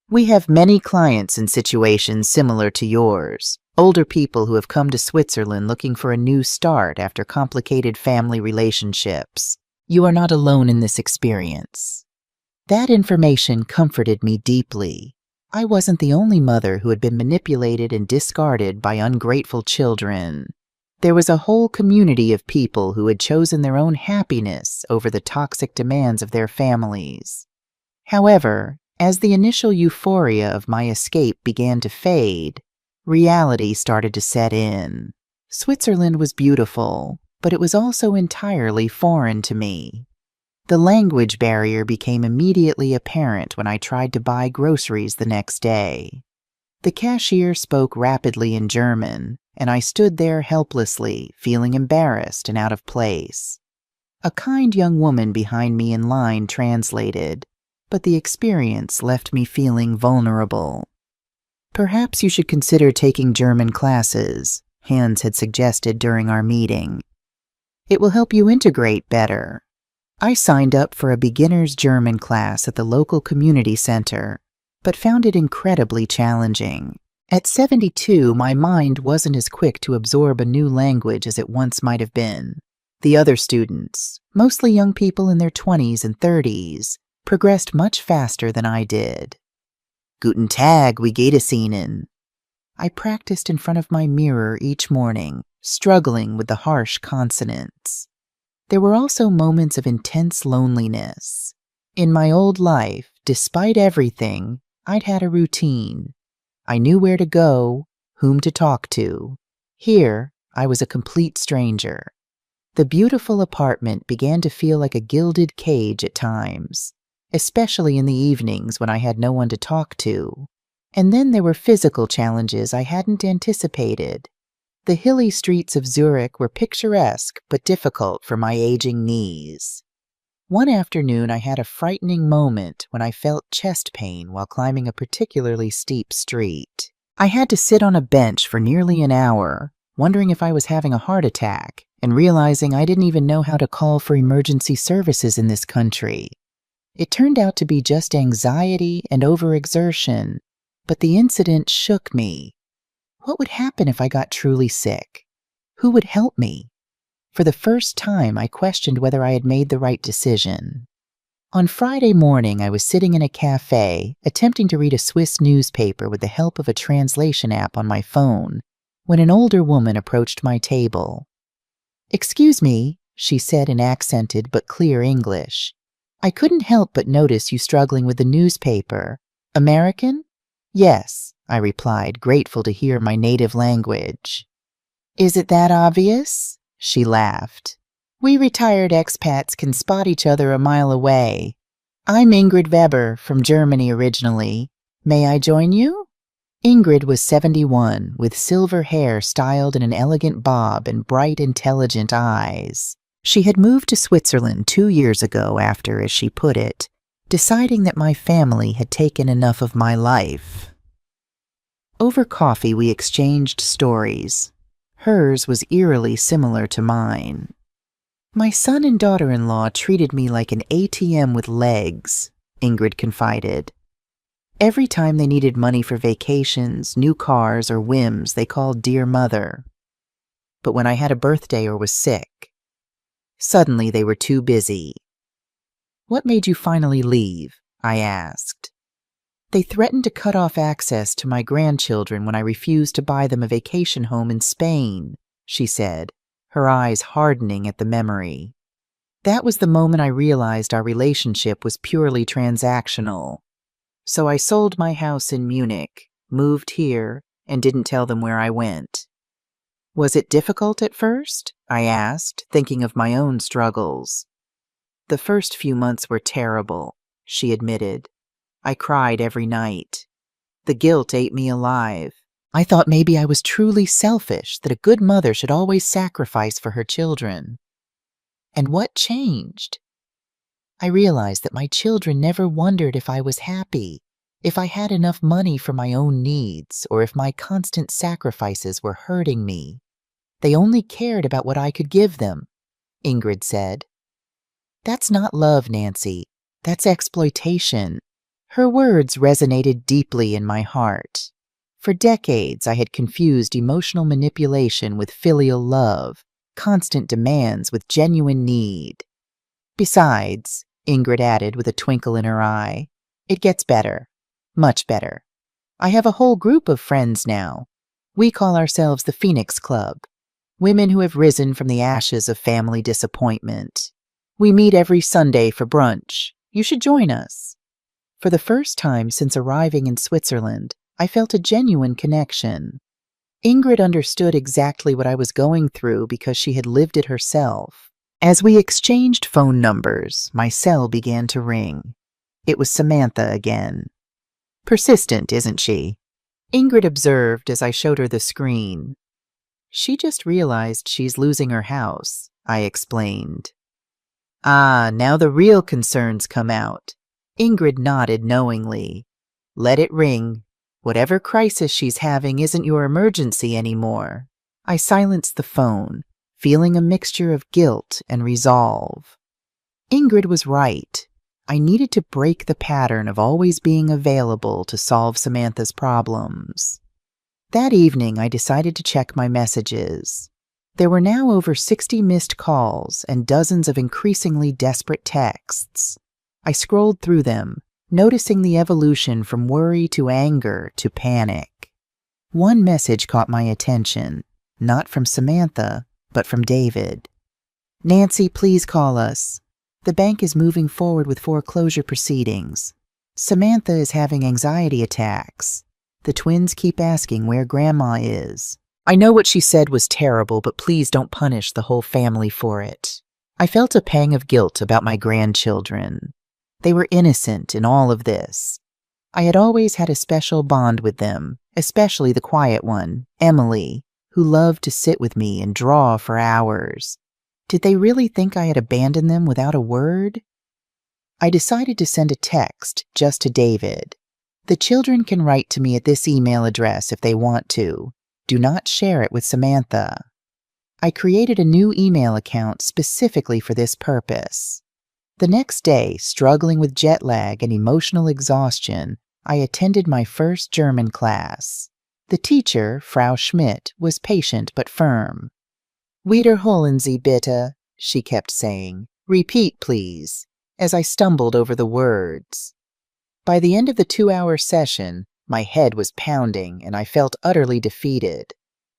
"We have many clients in situations similar to yours, older people who have come to Switzerland looking for a new start after complicated family relationships. You are not alone in this experience." That information comforted me deeply. I wasn't the only mother who had been manipulated and discarded by ungrateful children. There was a whole community of people who had chosen their own happiness over the toxic demands of their families. However, as the initial euphoria of my escape began to fade, reality started to set in. Switzerland was beautiful, but it was also entirely foreign to me. The language barrier became immediately apparent when I tried to buy groceries the next day. The cashier spoke rapidly in German, and I stood there helplessly, feeling embarrassed and out of place. A kind young woman behind me in line translated, but the experience left me feeling vulnerable. "Perhaps you should consider taking German classes," Hans had suggested during our meeting. "It will help you integrate better." I signed up for a beginner's German class at the local community center, but found it incredibly challenging. At 72, my mind wasn't as quick to absorb a new language as it once might have been. The other students, mostly young people in their 20s and 30s, progressed much faster than I did. "Guten Tag, wie geht es Ihnen?" I practiced in front of my mirror each morning, struggling with the harsh consonants. There were also moments of intense loneliness. In my old life, despite everything, I'd had a routine. I knew where to go, whom to talk to. Here, I was a complete stranger. The beautiful apartment began to feel like a gilded cage at times, especially in the evenings when I had no one to talk to. And then there were physical challenges I hadn't anticipated. The hilly streets of Zurich were picturesque but difficult for my aging knees. One afternoon I had a frightening moment when I felt chest pain while climbing a particularly steep street. I had to sit on a bench for nearly an hour, wondering if I was having a heart attack, and realizing I didn't even know how to call for emergency services in this country. It turned out to be just anxiety and overexertion, but the incident shook me. What would happen if I got truly sick? Who would help me? For the first time, I questioned whether I had made the right decision. On Friday morning, I was sitting in a cafe, attempting to read a Swiss newspaper with the help of a translation app on my phone, when an older woman approached my table. "Excuse me," she said in accented but clear English. "I couldn't help but notice you struggling with the newspaper. American?" "Yes," I replied, grateful to hear my native language. "Is it that obvious?" She laughed. "We retired expats can spot each other a mile away. I'm Ingrid Weber, from Germany originally. May I join you?" Ingrid was 71, with silver hair styled in an elegant bob and bright, intelligent eyes. She had moved to Switzerland 2 years ago after, as she put it, deciding that my family had taken enough of my life. Over coffee, we exchanged stories. Hers was eerily similar to mine. My son and daughter-in-law treated me like an ATM with legs, Ingrid confided. Every time they needed money for vacations, new cars, or whims, they called Dear Mother. But when I had a birthday or was sick, suddenly they were too busy. What made you finally leave? I asked. They threatened to cut off access to my grandchildren when I refused to buy them a vacation home in Spain, she said, her eyes hardening at the memory. That was the moment I realized our relationship was purely transactional. So I sold my house in Munich, moved here, and didn't tell them where I went. Was it difficult at first? I asked, thinking of my own struggles. The first few months were terrible, she admitted. I cried every night. The guilt ate me alive. I thought maybe I was truly selfish, that a good mother should always sacrifice for her children. And what changed? I realized that my children never wondered if I was happy, if I had enough money for my own needs, or if my constant sacrifices were hurting me. They only cared about what I could give them, Ingrid said. That's not love, Nancy. That's exploitation. Her words resonated deeply in my heart. For decades, I had confused emotional manipulation with filial love, constant demands with genuine need. Besides, Ingrid added with a twinkle in her eye, it gets better. Much better. I have a whole group of friends now. We call ourselves the Phoenix Club, women who have risen from the ashes of family disappointment. We meet every Sunday for brunch. You should join us. For the first time since arriving in Switzerland, I felt a genuine connection. Ingrid understood exactly what I was going through because she had lived it herself. As we exchanged phone numbers, my cell began to ring. It was Samantha again. Persistent, isn't she? Ingrid observed as I showed her the screen. She just realized she's losing her house, I explained. Ah, now the real concerns come out. Ingrid nodded knowingly. Let it ring. Whatever crisis she's having isn't your emergency anymore. I silenced the phone, feeling a mixture of guilt and resolve. Ingrid was right. I needed to break the pattern of always being available to solve Samantha's problems. That evening, I decided to check my messages. There were now over 60 missed calls and dozens of increasingly desperate texts. I scrolled through them, noticing the evolution from worry to anger to panic. One message caught my attention, not from Samantha, but from David. Nancy, please call us. The bank is moving forward with foreclosure proceedings. Samantha is having anxiety attacks. The twins keep asking where Grandma is. I know what she said was terrible, but please don't punish the whole family for it. I felt a pang of guilt about my grandchildren. They were innocent in all of this. I had always had a special bond with them, especially the quiet one, Emily, who loved to sit with me and draw for hours. Did they really think I had abandoned them without a word? I decided to send a text just to David. The children can write to me at this email address if they want to. Do not share it with Samantha. I created a new email account specifically for this purpose. The next day, struggling with jet lag and emotional exhaustion, I attended my first German class. The teacher, Frau Schmidt, was patient but firm. Wiederholen Sie bitte, she kept saying. Repeat, please, as I stumbled over the words. By the end of the 2-hour session, my head was pounding and I felt utterly defeated.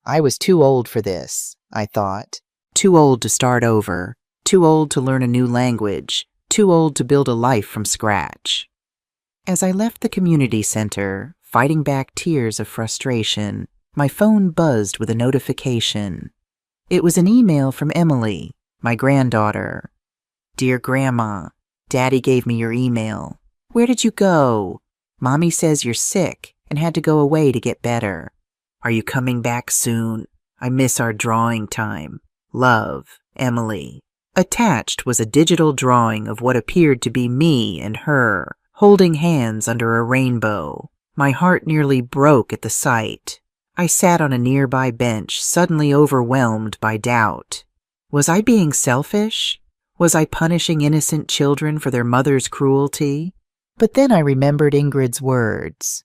I was too old for this, I thought. Too old to start over. Too old to learn a new language. Too old to build a life from scratch. As I left the community center, fighting back tears of frustration, my phone buzzed with a notification. It was an email from Emily, my granddaughter. Dear Grandma, Daddy gave me your email. Where did you go? Mommy says you're sick and had to go away to get better. Are you coming back soon? I miss our drawing time. Love, Emily. Attached was a digital drawing of what appeared to be me and her, holding hands under a rainbow. My heart nearly broke at the sight. I sat on a nearby bench, suddenly overwhelmed by doubt. Was I being selfish? Was I punishing innocent children for their mother's cruelty? But then I remembered Ingrid's words.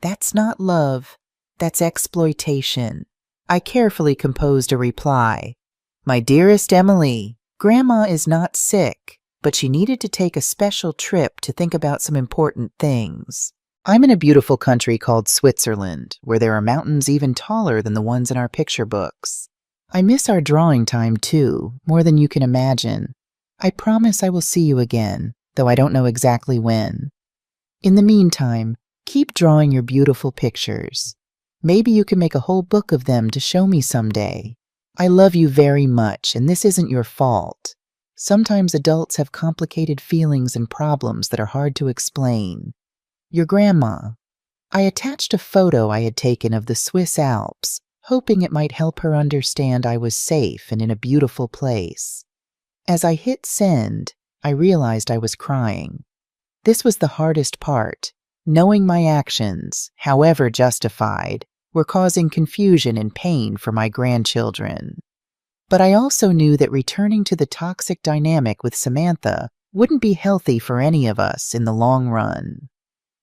That's not love. That's exploitation. I carefully composed a reply. My dearest Emily, Grandma is not sick, but she needed to take a special trip to think about some important things. I'm in a beautiful country called Switzerland, where there are mountains even taller than the ones in our picture books. I miss our drawing time too, more than you can imagine. I promise I will see you again, though I don't know exactly when. In the meantime, keep drawing your beautiful pictures. Maybe you can make a whole book of them to show me someday. I love you very much, and this isn't your fault. Sometimes adults have complicated feelings and problems that are hard to explain. Your grandma. I attached a photo I had taken of the Swiss Alps, hoping it might help her understand I was safe and in a beautiful place. As I hit send, I realized I was crying. This was the hardest part, knowing my actions, however justified, were causing confusion and pain for my grandchildren. But I also knew that returning to the toxic dynamic with Samantha wouldn't be healthy for any of us in the long run.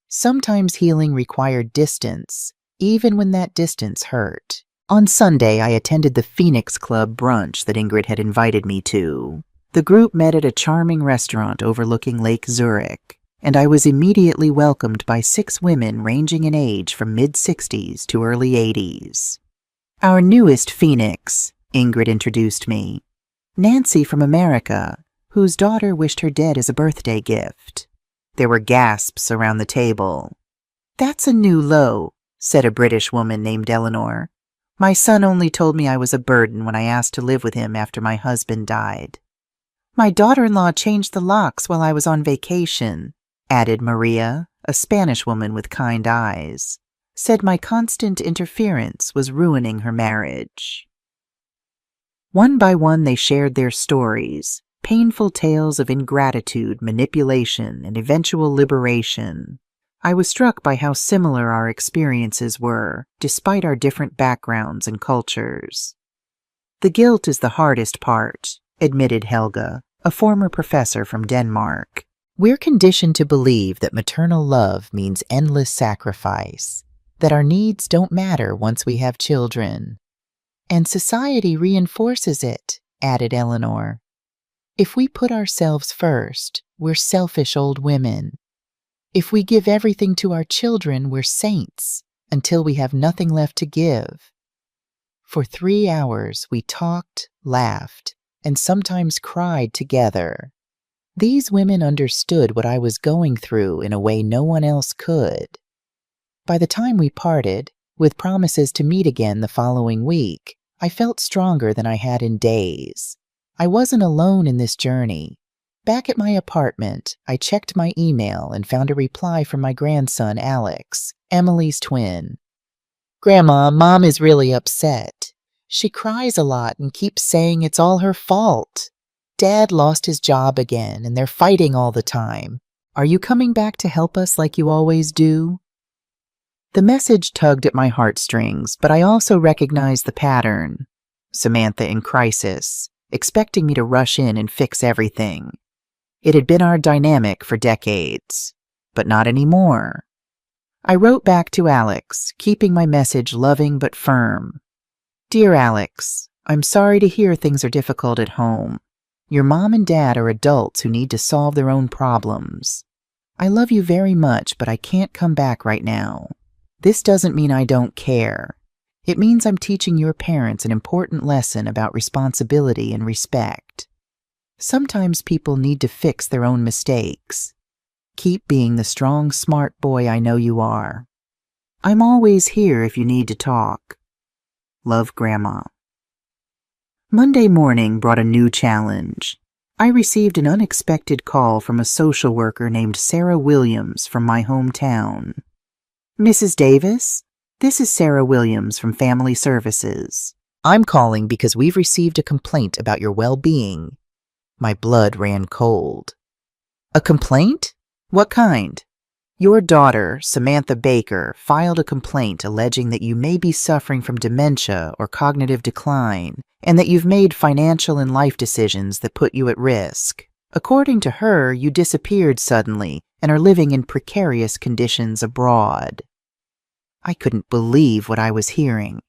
Sometimes healing required distance, even when that distance hurt. On Sunday, I attended the Phoenix Club brunch that Ingrid had invited me to. The group met at a charming restaurant overlooking Lake Zurich, and I was immediately welcomed by 6 women ranging in age from mid-60s to early 80s. Our newest Phoenix, Ingrid introduced me. Nancy from America, whose daughter wished her dead as a birthday gift. There were gasps around the table. That's a new low, said a British woman named Eleanor. My son only told me I was a burden when I asked to live with him after my husband died. My daughter-in-law changed the locks while I was on vacation, added Maria, a Spanish woman with kind eyes. Said my constant interference was ruining her marriage. One by one they shared their stories, painful tales of ingratitude, manipulation, and eventual liberation. I was struck by how similar our experiences were, despite our different backgrounds and cultures. The guilt is the hardest part, admitted Helga, a former professor from Denmark. We're conditioned to believe that maternal love means endless sacrifice, that our needs don't matter once we have children. And society reinforces it, added Eleanor. If we put ourselves first, we're selfish old women. If we give everything to our children, we're saints, until we have nothing left to give. For 3 hours, we talked, laughed, and sometimes cried together. These women understood what I was going through in a way no one else could. By the time we parted, with promises to meet again the following week, I felt stronger than I had in days. I wasn't alone in this journey. Back at my apartment, I checked my email and found a reply from my grandson, Alex, Emily's twin. Grandma, Mom is really upset. She cries a lot and keeps saying it's all her fault. Dad lost his job again, and they're fighting all the time. Are you coming back to help us like you always do? The message tugged at my heartstrings, but I also recognized the pattern. Samantha in crisis, expecting me to rush in and fix everything. It had been our dynamic for decades, but not anymore. I wrote back to Alex, keeping my message loving but firm. Dear Alex, I'm sorry to hear things are difficult at home. Your mom and dad are adults who need to solve their own problems. I love you very much, but I can't come back right now. This doesn't mean I don't care. It means I'm teaching your parents an important lesson about responsibility and respect. Sometimes people need to fix their own mistakes. Keep being the strong, smart boy I know you are. I'm always here if you need to talk. Love, Grandma. Monday morning brought a new challenge. I received an unexpected call from a social worker named Sarah Williams from my hometown. Mrs. Davis, this is Sarah Williams from Family Services. I'm calling because we've received a complaint about your well-being. My blood ran cold. A complaint? What kind? Your daughter, Samantha Baker, filed a complaint alleging that you may be suffering from dementia or cognitive decline, and that you've made financial and life decisions that put you at risk. According to her, you disappeared suddenly and are living in precarious conditions abroad. I couldn't believe what I was hearing.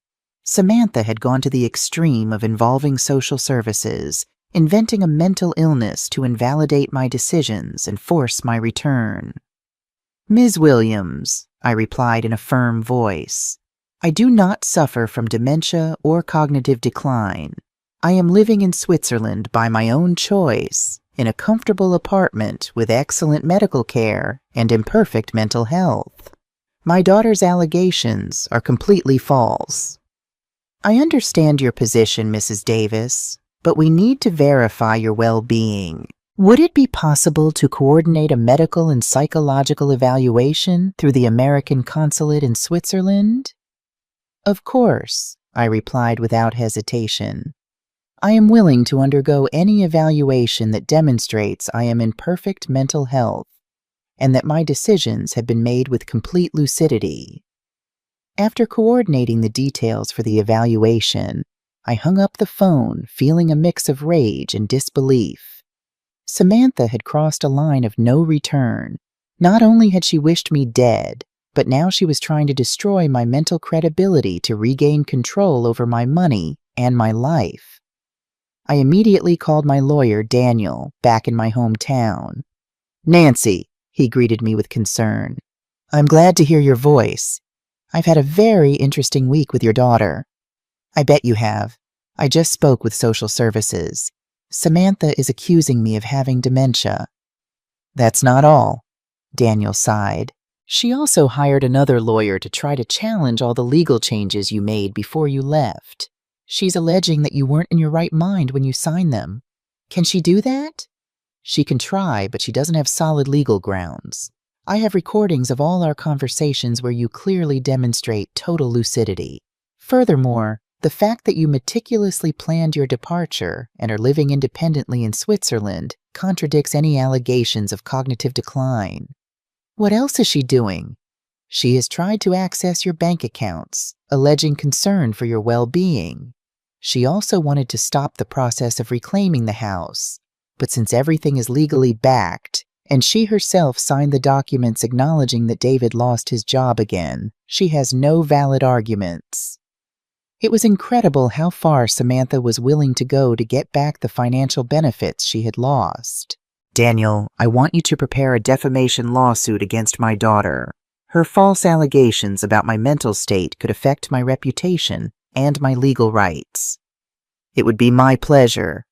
Samantha had gone to the extreme of involving social services, inventing a mental illness to invalidate my decisions and force my return. Ms. Williams, I replied in a firm voice, I do not suffer from dementia or cognitive decline. I am living in Switzerland by my own choice, in a comfortable apartment with excellent medical care and imperfect mental health. My daughter's allegations are completely false. I understand your position, Mrs. Davis, but we need to verify your well-being. Would it be possible to coordinate a medical and psychological evaluation through the American consulate in Switzerland? Of course, I replied without hesitation. I am willing to undergo any evaluation that demonstrates I am in perfect mental health and that my decisions have been made with complete lucidity. After coordinating the details for the evaluation, I hung up the phone, feeling a mix of rage and disbelief. Samantha had crossed a line of no return. Not only had she wished me dead, but now she was trying to destroy my mental credibility to regain control over my money and my life. I immediately called my lawyer, Daniel, back in my hometown. Nancy, he greeted me with concern. I'm glad to hear your voice. I've had a very interesting week with your daughter. I bet you have. I just spoke with social services. Samantha is accusing me of having dementia. That's not all, Daniel sighed. She also hired another lawyer to try to challenge all the legal changes you made before you left. She's alleging that you weren't in your right mind when you signed them. Can she do that? She can try, but she doesn't have solid legal grounds. I have recordings of all our conversations where you clearly demonstrate total lucidity. Furthermore, the fact that you meticulously planned your departure and are living independently in Switzerland contradicts any allegations of cognitive decline. What else is she doing? She has tried to access your bank accounts, alleging concern for your well-being. She also wanted to stop the process of reclaiming the house, but since everything is legally backed, and she herself signed the documents acknowledging that David lost his job again, she has no valid arguments. It was incredible how far Samantha was willing to go to get back the financial benefits she had lost. Daniel, I want you to prepare a defamation lawsuit against my daughter. Her false allegations about my mental state could affect my reputation and my legal rights. It would be my pleasure,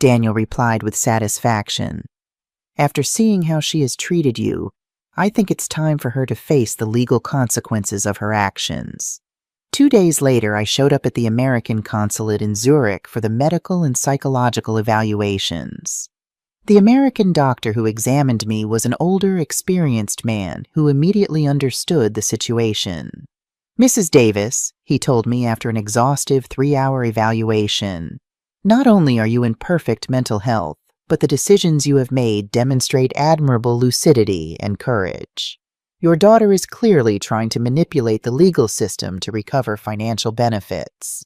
Daniel replied with satisfaction. After seeing how she has treated you, I think it's time for her to face the legal consequences of her actions. 2 days later, I showed up at the American consulate in Zurich for the medical and psychological evaluations. The American doctor who examined me was an older, experienced man who immediately understood the situation. Mrs. Davis, he told me after an exhaustive 3-hour evaluation, not only are you in perfect mental health, but the decisions you have made demonstrate admirable lucidity and courage. Your daughter is clearly trying to manipulate the legal system to recover financial benefits.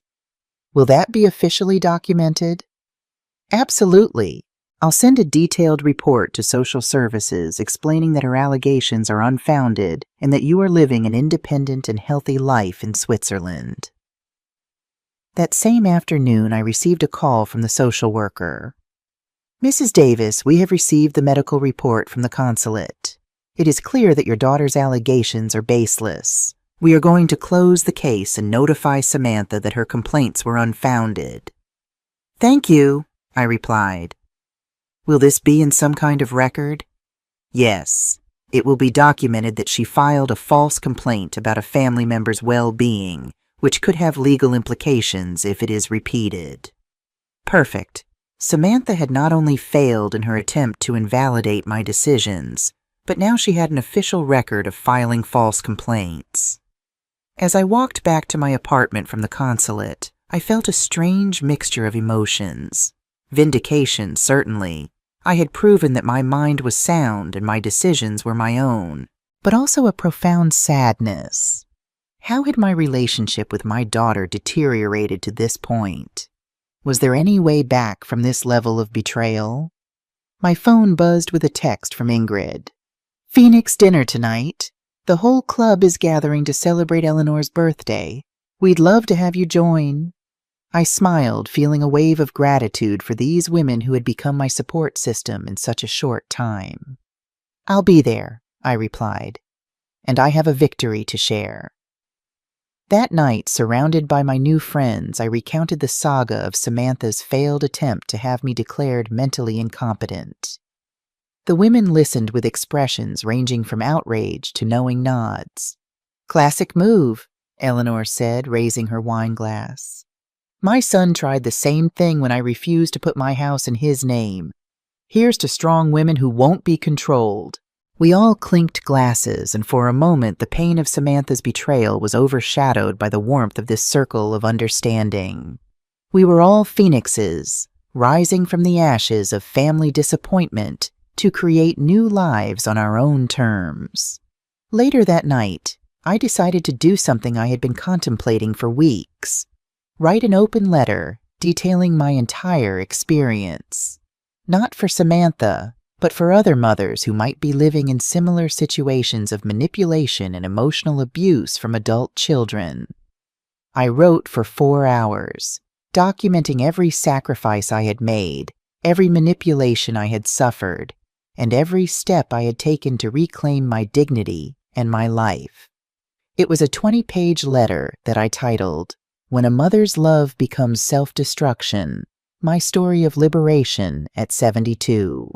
Will that be officially documented? Absolutely. I'll send a detailed report to social services explaining that her allegations are unfounded and that you are living an independent and healthy life in Switzerland. That same afternoon, I received a call from the social worker. Mrs. Davis, we have received the medical report from the consulate. It is clear that your daughter's allegations are baseless. We are going to close the case and notify Samantha that her complaints were unfounded. Thank you, I replied. Will this be in some kind of record? Yes. It will be documented that she filed a false complaint about a family member's well-being, which could have legal implications if it is repeated. Perfect. Samantha had not only failed in her attempt to invalidate my decisions, but now she had an official record of filing false complaints. As I walked back to my apartment from the consulate, I felt a strange mixture of emotions. Vindication, certainly. I had proven that my mind was sound and my decisions were my own, but also a profound sadness. How had my relationship with my daughter deteriorated to this point? Was there any way back from this level of betrayal? My phone buzzed with a text from Ingrid. "Phoenix dinner tonight. The whole club is gathering to celebrate Eleanor's birthday. We'd love to have you join." I smiled, feeling a wave of gratitude for these women who had become my support system in such a short time. "I'll be there," I replied, "and I have a victory to share." That night, surrounded by my new friends, I recounted the saga of Samantha's failed attempt to have me declared mentally incompetent. The women listened with expressions ranging from outrage to knowing nods. "Classic move," Eleanor said, raising her wine glass. "My son tried the same thing when I refused to put my house in his name. Here's to strong women who won't be controlled." We all clinked glasses, and for a moment the pain of Samantha's betrayal was overshadowed by the warmth of this circle of understanding. We were all phoenixes, rising from the ashes of family disappointment to create new lives on our own terms. Later that night, I decided to do something I had been contemplating for weeks. Write an open letter detailing my entire experience. Not for Samantha, but for other mothers who might be living in similar situations of manipulation and emotional abuse from adult children. I wrote for 4 hours, documenting every sacrifice I had made, every manipulation I had suffered, and every step I had taken to reclaim my dignity and my life. It was a 20-page letter that I titled, "When a Mother's Love Becomes Self-Destruction, My Story of Liberation at 72.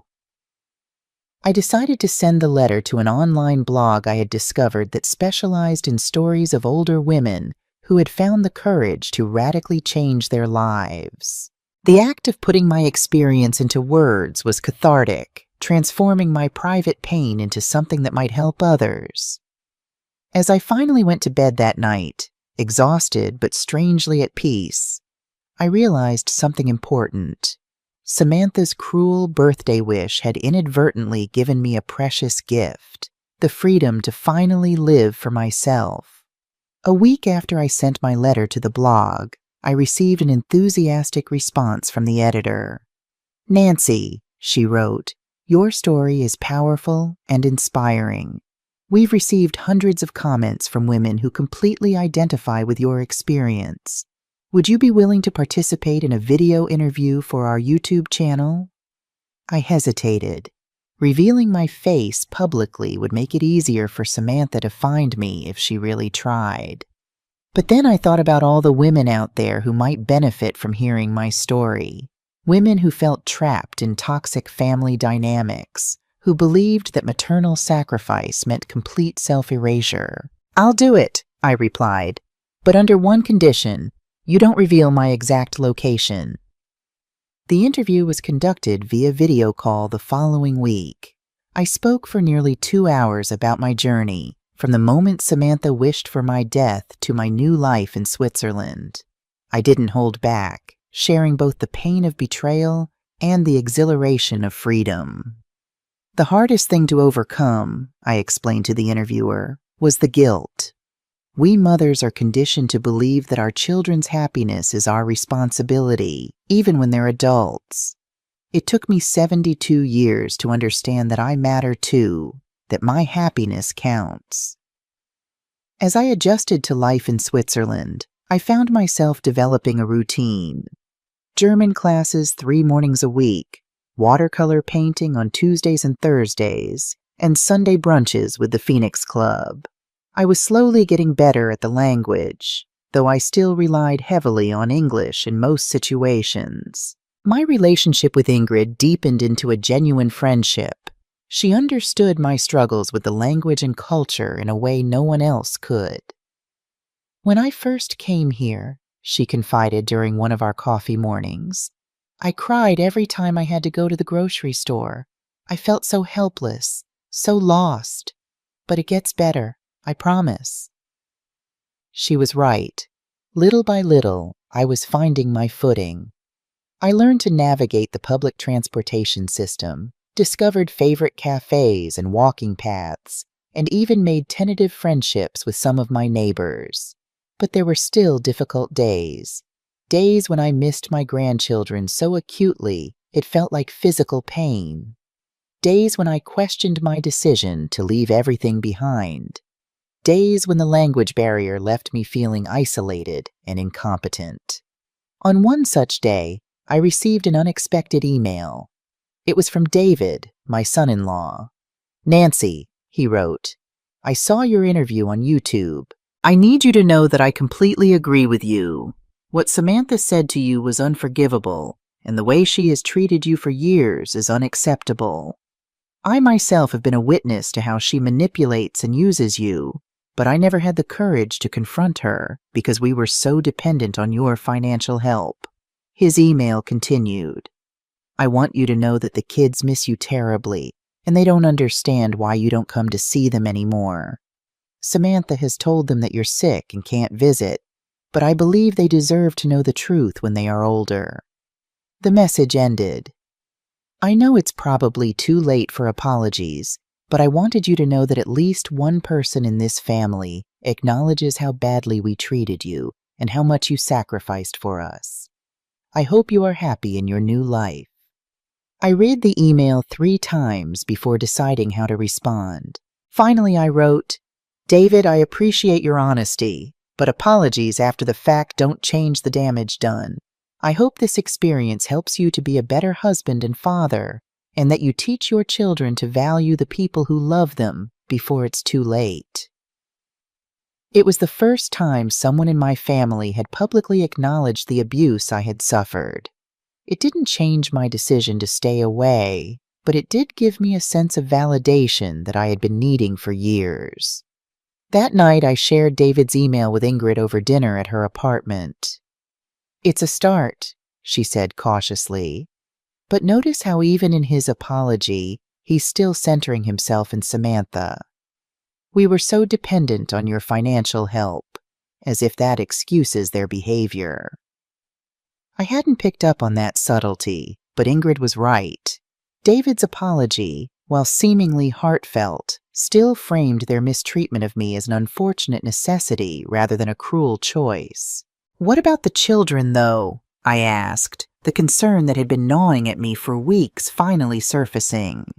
I decided to send the letter to an online blog I had discovered that specialized in stories of older women who had found the courage to radically change their lives. The act of putting my experience into words was cathartic, transforming my private pain into something that might help others. As I finally went to bed that night, exhausted but strangely at peace, I realized something important. Samantha's cruel birthday wish had inadvertently given me a precious gift, the freedom to finally live for myself. A week after I sent my letter to the blog, I received an enthusiastic response from the editor. "Nancy," she wrote, "your story is powerful and inspiring. We've received hundreds of comments from women who completely identify with your experience. Would you be willing to participate in a video interview for our YouTube channel?" I hesitated. Revealing my face publicly would make it easier for Samantha to find me if she really tried. But then I thought about all the women out there who might benefit from hearing my story. Women who felt trapped in toxic family dynamics, who believed that maternal sacrifice meant complete self-erasure. "I'll do it," I replied, "but under one condition. You don't reveal my exact location." The interview was conducted via video call the following week. I spoke for nearly 2 hours about my journey, from the moment Samantha wished for my death to my new life in Switzerland. I didn't hold back, sharing both the pain of betrayal and the exhilaration of freedom. The hardest thing to overcome, I explained to the interviewer, was the guilt. We mothers are conditioned to believe that our children's happiness is our responsibility, even when they're adults. It took me 72 years to understand that I matter too, that my happiness counts. As I adjusted to life in Switzerland, I found myself developing a routine. German classes 3 mornings a week, watercolor painting on Tuesdays and Thursdays, and Sunday brunches with the Phoenix Club. I was slowly getting better at the language, though I still relied heavily on English in most situations. My relationship with Ingrid deepened into a genuine friendship. She understood my struggles with the language and culture in a way no one else could. "When I first came here," she confided during one of our coffee mornings, "I cried every time I had to go to the grocery store. I felt so helpless, So lost. But it gets better, I promise. She was right. Little by little, I was finding my footing. I learned to navigate the public transportation system, discovered favorite cafes and walking paths, and even made tentative friendships with some of my neighbors. But there were still difficult days. Days when I missed my grandchildren so acutely it felt like physical pain. Days when I questioned my decision to leave everything behind. Days when the language barrier left me feeling isolated and incompetent. On one such day, I received an unexpected email. It was from David, my son-in-law. "Nancy," he wrote, "I saw your interview on YouTube. I need you to know that I completely agree with you. What Samantha said to you was unforgivable, and the way she has treated you for years is unacceptable. I myself have been a witness to how she manipulates and uses you, but I never had the courage to confront her because we were so dependent on your financial help." His email continued, "I want you to know that the kids miss you terribly, and they don't understand why you don't come to see them anymore. Samantha has told them that you're sick and can't visit, but I believe they deserve to know the truth when they are older." The message ended. I know it's probably too late for apologies, but I wanted you to know that at least one person in this family acknowledges how badly we treated you and how much you sacrificed for us. I hope you are happy in your new life. I read the email 3 times before deciding how to respond. Finally, I wrote, "David, I appreciate your honesty, but apologies after the fact don't change the damage done. I hope this experience helps you to be a better husband and father, and that you teach your children to value the people who love them before it's too late." It was the first time someone in my family had publicly acknowledged the abuse I had suffered. It didn't change my decision to stay away, but it did give me a sense of validation that I had been needing for years. That night, I shared David's email with Ingrid over dinner at her apartment. "It's a start," she said cautiously. But notice how even in his apology, he's still centering himself in Samantha. "We were so dependent on your financial help," as if that excuses their behavior. I hadn't picked up on that subtlety, but Ingrid was right. David's apology, while seemingly heartfelt, still framed their mistreatment of me as an unfortunate necessity rather than a cruel choice. "What about the children, though?" I asked, the concern that had been gnawing at me for weeks finally surfacing.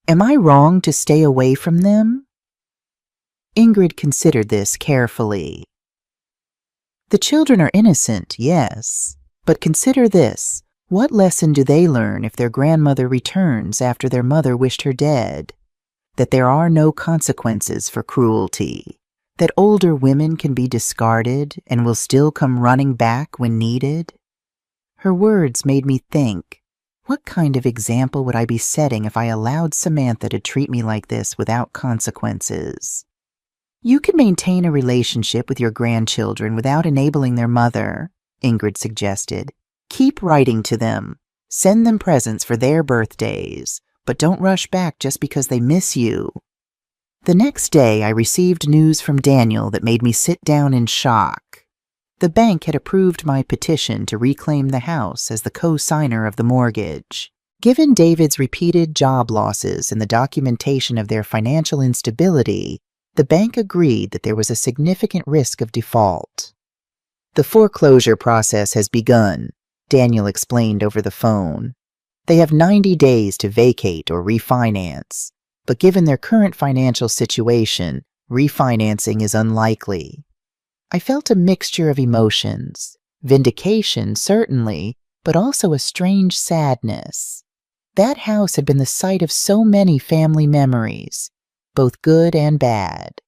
"Am I wrong to stay away from them?" Ingrid considered this carefully. "The children are innocent, yes, but consider this. What lesson do they learn if their grandmother returns after their mother wished her dead? That there are no consequences for cruelty. That older women can be discarded and will still come running back when needed?" Her words made me think, what kind of example would I be setting if I allowed Samantha to treat me like this without consequences? "You can maintain a relationship with your grandchildren without enabling their mother," Ingrid suggested. "Keep writing to them. Send them presents for their birthdays, but don't rush back just because they miss you." The next day, I received news from Daniel that made me sit down in shock. The bank had approved my petition to reclaim the house as the co-signer of the mortgage. Given David's repeated job losses and the documentation of their financial instability, the bank agreed that there was a significant risk of default. "The foreclosure process has begun," Daniel explained over the phone. "They have 90 days to vacate or refinance, but given their current financial situation, refinancing is unlikely." I felt a mixture of emotions, vindication certainly, but also a strange sadness. That house had been the site of so many family memories, both good and bad.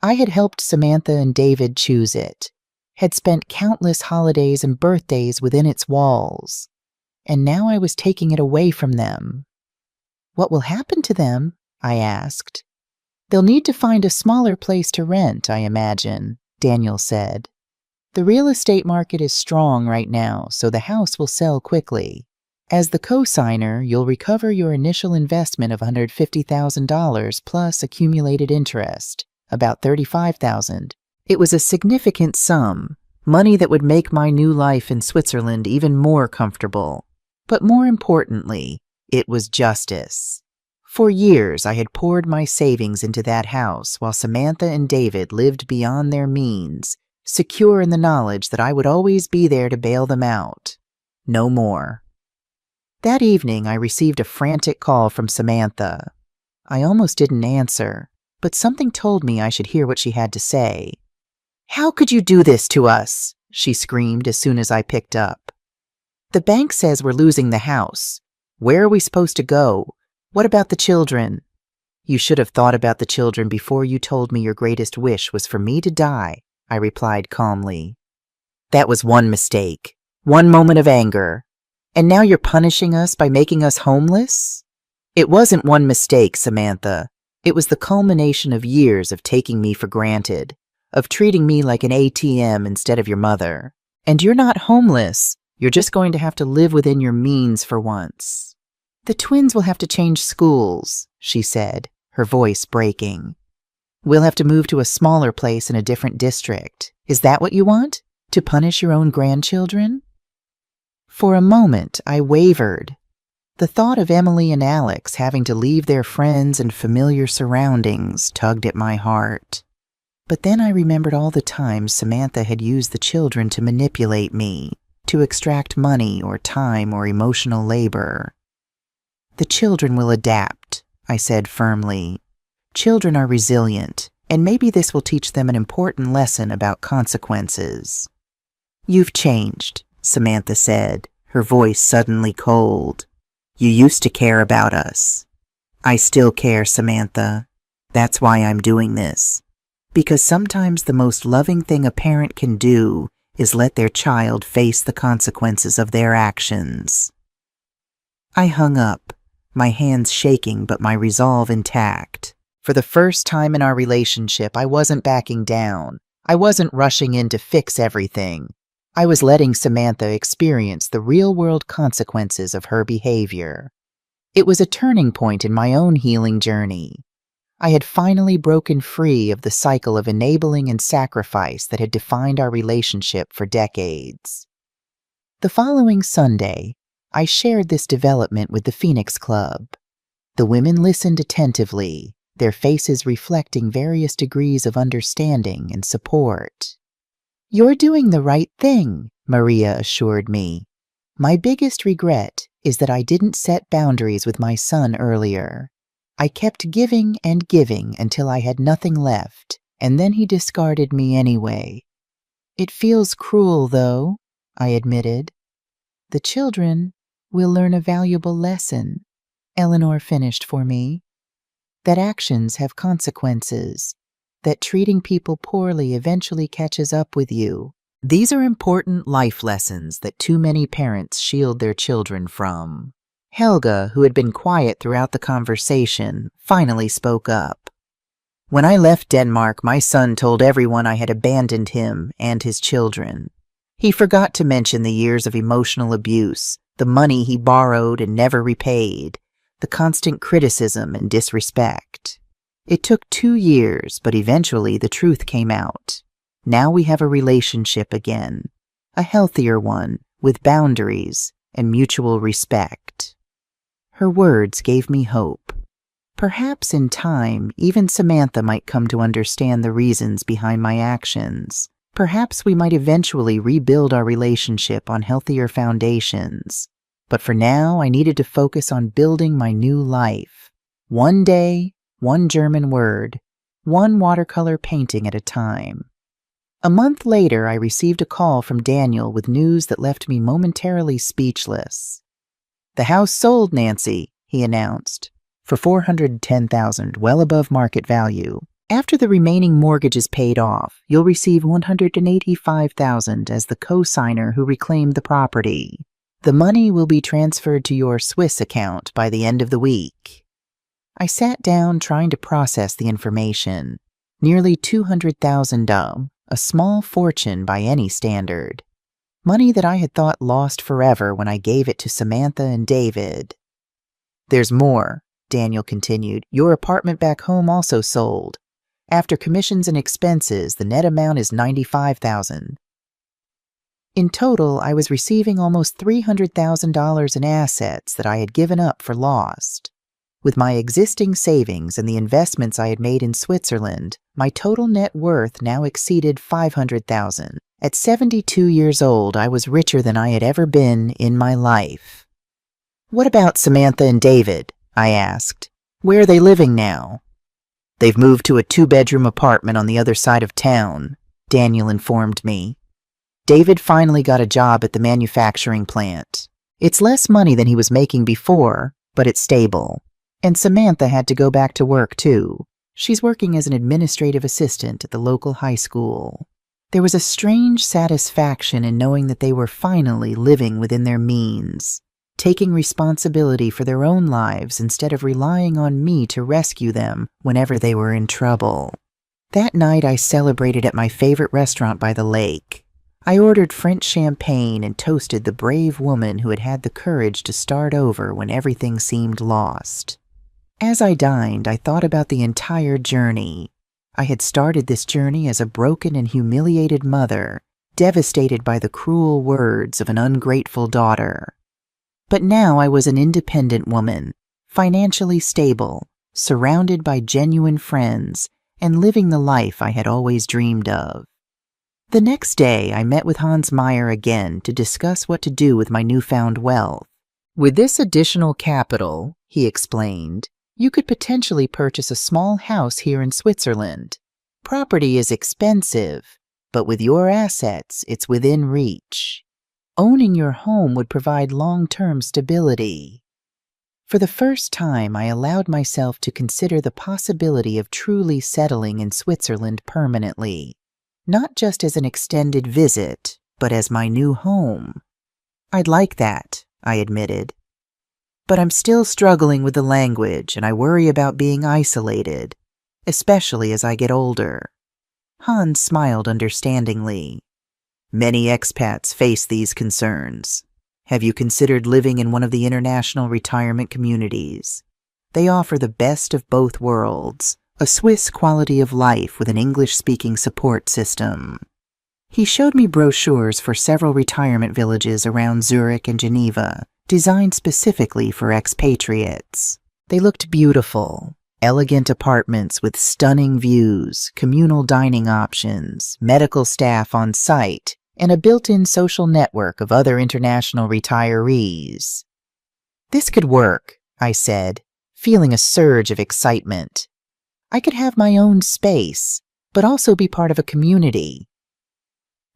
I had helped Samantha and David choose it, had spent countless holidays and birthdays within its walls, and now I was taking it away from them. "What will happen to them?" I asked. "They'll need to find a smaller place to rent, I imagine," Daniel said. "The real estate market is strong right now, so the house will sell quickly. As the co-signer, you'll recover your initial investment of $150,000 plus accumulated interest, about $35,000. It was a significant sum, money that would make my new life in Switzerland even more comfortable. But more importantly, it was justice. For years, I had poured my savings into that house while Samantha and David lived beyond their means, secure in the knowledge that I would always be there to bail them out. No more. That evening, I received a frantic call from Samantha. I almost didn't answer, but something told me I should hear what she had to say. "How could you do this to us?" she screamed as soon as I picked up. "The bank says we're losing the house. Where are we supposed to go? What about the children?" "You should have thought about the children before you told me your greatest wish was for me to die," I replied calmly. "That was one mistake, one moment of anger. And now you're punishing us by making us homeless?" "It wasn't one mistake, Samantha. It was the culmination of years of taking me for granted, of treating me like an ATM instead of your mother. And you're not homeless. You're just going to have to live within your means for once." "The twins will have to change schools," she said, her voice breaking. "We'll have to move to a smaller place in a different district. Is that what you want? To punish your own grandchildren?" For a moment, I wavered. The thought of Emily and Alex having to leave their friends and familiar surroundings tugged at my heart. But then I remembered all the times Samantha had used the children to manipulate me, to extract money or time or emotional labor. "The children will adapt," I said firmly. "Children are resilient, and maybe this will teach them an important lesson about consequences." "You've changed," Samantha said, her voice suddenly cold. "You used to care about us." "I still care, Samantha. That's why I'm doing this. Because sometimes the most loving thing a parent can do is let their child face the consequences of their actions." I hung up, my hands shaking but my resolve intact. For the first time in our relationship, I wasn't backing down. I wasn't rushing in to fix everything. I was letting Samantha experience the real-world consequences of her behavior. It was a turning point in my own healing journey. I had finally broken free of the cycle of enabling and sacrifice that had defined our relationship for decades. The following Sunday, I shared this development with the Phoenix Club. The women listened attentively, their faces reflecting various degrees of understanding and support. "You're doing the right thing," Maria assured me. "My biggest regret is that I didn't set boundaries with my son earlier. I kept giving and giving until I had nothing left, and then he discarded me anyway." "It feels cruel, though," I admitted. "The children will learn a valuable lesson," Eleanor finished for me. "That actions have consequences, that treating people poorly eventually catches up with you. These are important life lessons that too many parents shield their children from." Helga, who had been quiet throughout the conversation, finally spoke up. "When I left Denmark, my son told everyone I had abandoned him and his children. He forgot to mention the years of emotional abuse, the money he borrowed and never repaid, the constant criticism and disrespect. It took 2 years, but eventually the truth came out. Now we have a relationship again, a healthier one, with boundaries and mutual respect." Her words gave me hope. Perhaps in time, even Samantha might come to understand the reasons behind my actions. Perhaps we might eventually rebuild our relationship on healthier foundations. But for now, I needed to focus on building my new life. One day, one German word, one watercolor painting at a time. A month later, I received a call from Daniel with news that left me momentarily speechless. "The house sold, Nancy," he announced, "for $410,000, well above market value. After the remaining mortgage is paid off, you'll receive $185,000 as the co-signer who reclaimed the property. The money will be transferred to your Swiss account by the end of the week." I sat down trying to process the information. Nearly $200,000, a small fortune by any standard. Money that I had thought lost forever when I gave it to Samantha and David. There's more, Daniel continued. Your apartment back home also sold. After commissions and expenses, the net amount is $95,000. In total, I was receiving almost $300,000 in assets that I had given up for lost. With my existing savings and the investments I had made in Switzerland, my total net worth now exceeded $500,000. At 72 years old, I was richer than I had ever been in my life. What about Samantha and David? I asked. Where are they living now? They've moved to a 2-bedroom apartment on the other side of town, Daniel informed me. David finally got a job at the manufacturing plant. It's less money than he was making before, but it's stable. And Samantha had to go back to work too. She's working as an administrative assistant at the local high school. There was a strange satisfaction in knowing that they were finally living within their means, taking responsibility for their own lives instead of relying on me to rescue them whenever they were in trouble. That night I celebrated at my favorite restaurant by the lake. I ordered French champagne and toasted the brave woman who had had the courage to start over when everything seemed lost. As I dined, I thought about the entire journey. I had started this journey as a broken and humiliated mother, devastated by the cruel words of an ungrateful daughter. But now I was an independent woman, financially stable, surrounded by genuine friends, and living the life I had always dreamed of. The next day, I met with Hans Meyer again to discuss what to do with my newfound wealth. With this additional capital, he explained, you could potentially purchase a small house here in Switzerland. Property is expensive, but with your assets, it's within reach. Owning your home would provide long-term stability. For the first time, I allowed myself to consider the possibility of truly settling in Switzerland permanently, not just as an extended visit, but as my new home. I'd like that, I admitted. But I'm still struggling with the language, and I worry about being isolated, especially as I get older. Hans smiled understandingly. Many expats face these concerns. Have you considered living in one of the international retirement communities? They offer the best of both worlds, a Swiss quality of life with an English-speaking support system. He showed me brochures for several retirement villages around Zurich and Geneva, designed specifically for expatriates. They looked beautiful, elegant apartments with stunning views, communal dining options, medical staff on site, and a built-in social network of other international retirees. This could work, I said, feeling a surge of excitement. I could have my own space, but also be part of a community.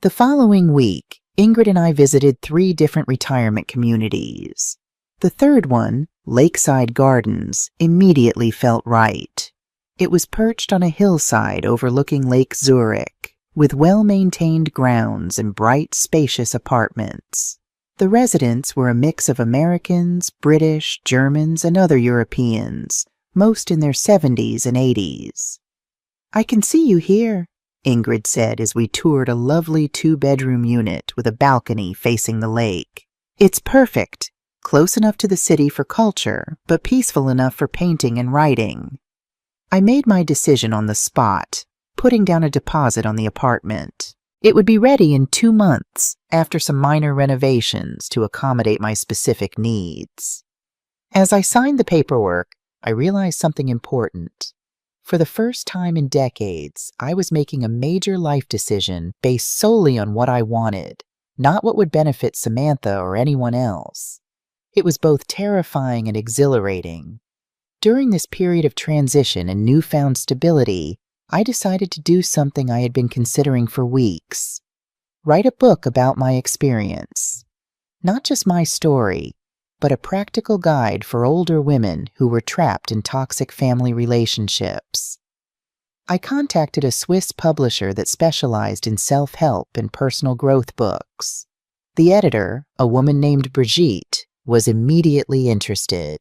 The following week, Ingrid and I visited 3 different retirement communities. The third one, Lakeside Gardens, immediately felt right. It was perched on a hillside overlooking Lake Zurich, with well-maintained grounds and bright, spacious apartments. The residents were a mix of Americans, British, Germans, and other Europeans, most in their 70s and 80s. I can see you here, Ingrid said as we toured a lovely 2-bedroom unit with a balcony facing the lake. It's perfect, close enough to the city for culture, but peaceful enough for painting and writing. I made my decision on the spot, putting down a deposit on the apartment. It would be ready in 2 months, after some minor renovations to accommodate my specific needs. As I signed the paperwork, I realized something important. For the first time in decades, I was making a major life decision based solely on what I wanted, not what would benefit Samantha or anyone else. It was both terrifying and exhilarating. During this period of transition and newfound stability, I decided to do something I had been considering for weeks. Write a book about my experience. Not just my story, but a practical guide for older women who were trapped in toxic family relationships. I contacted a Swiss publisher that specialized in self-help and personal growth books. The editor, a woman named Brigitte, was immediately interested.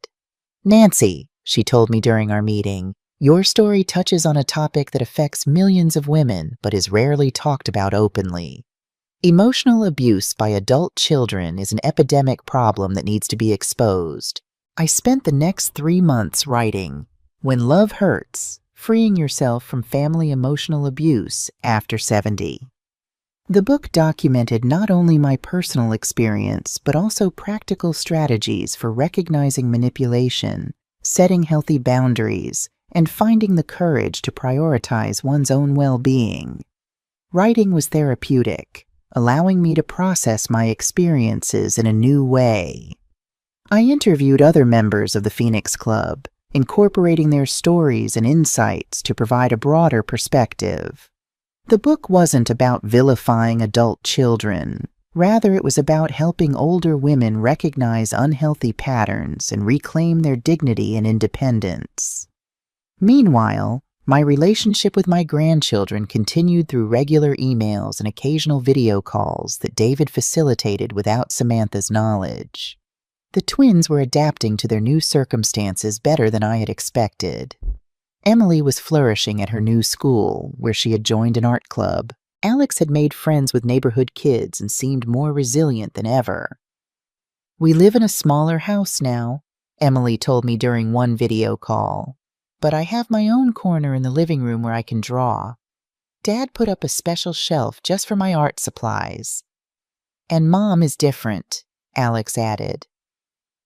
Nancy, she told me during our meeting, your story touches on a topic that affects millions of women but is rarely talked about openly. Emotional abuse by adult children is an epidemic problem that needs to be exposed. I spent the next 3 months writing When Love Hurts, Freeing Yourself from Family Emotional Abuse After 70. The book documented not only my personal experience, but also practical strategies for recognizing manipulation, setting healthy boundaries, and finding the courage to prioritize one's own well-being. Writing was therapeutic, allowing me to process my experiences in a new way. I interviewed other members of the Phoenix Club, incorporating their stories and insights to provide a broader perspective. The book wasn't about vilifying adult children. Rather, it was about helping older women recognize unhealthy patterns and reclaim their dignity and independence. Meanwhile, my relationship with my grandchildren continued through regular emails and occasional video calls that David facilitated without Samantha's knowledge. The twins were adapting to their new circumstances better than I had expected. Emily was flourishing at her new school, where she had joined an art club. Alex had made friends with neighborhood kids and seemed more resilient than ever. "We live in a smaller house now," Emily told me during one video call. "But I have my own corner in the living room where I can draw. Dad put up a special shelf just for my art supplies. And Mom is different," Alex added.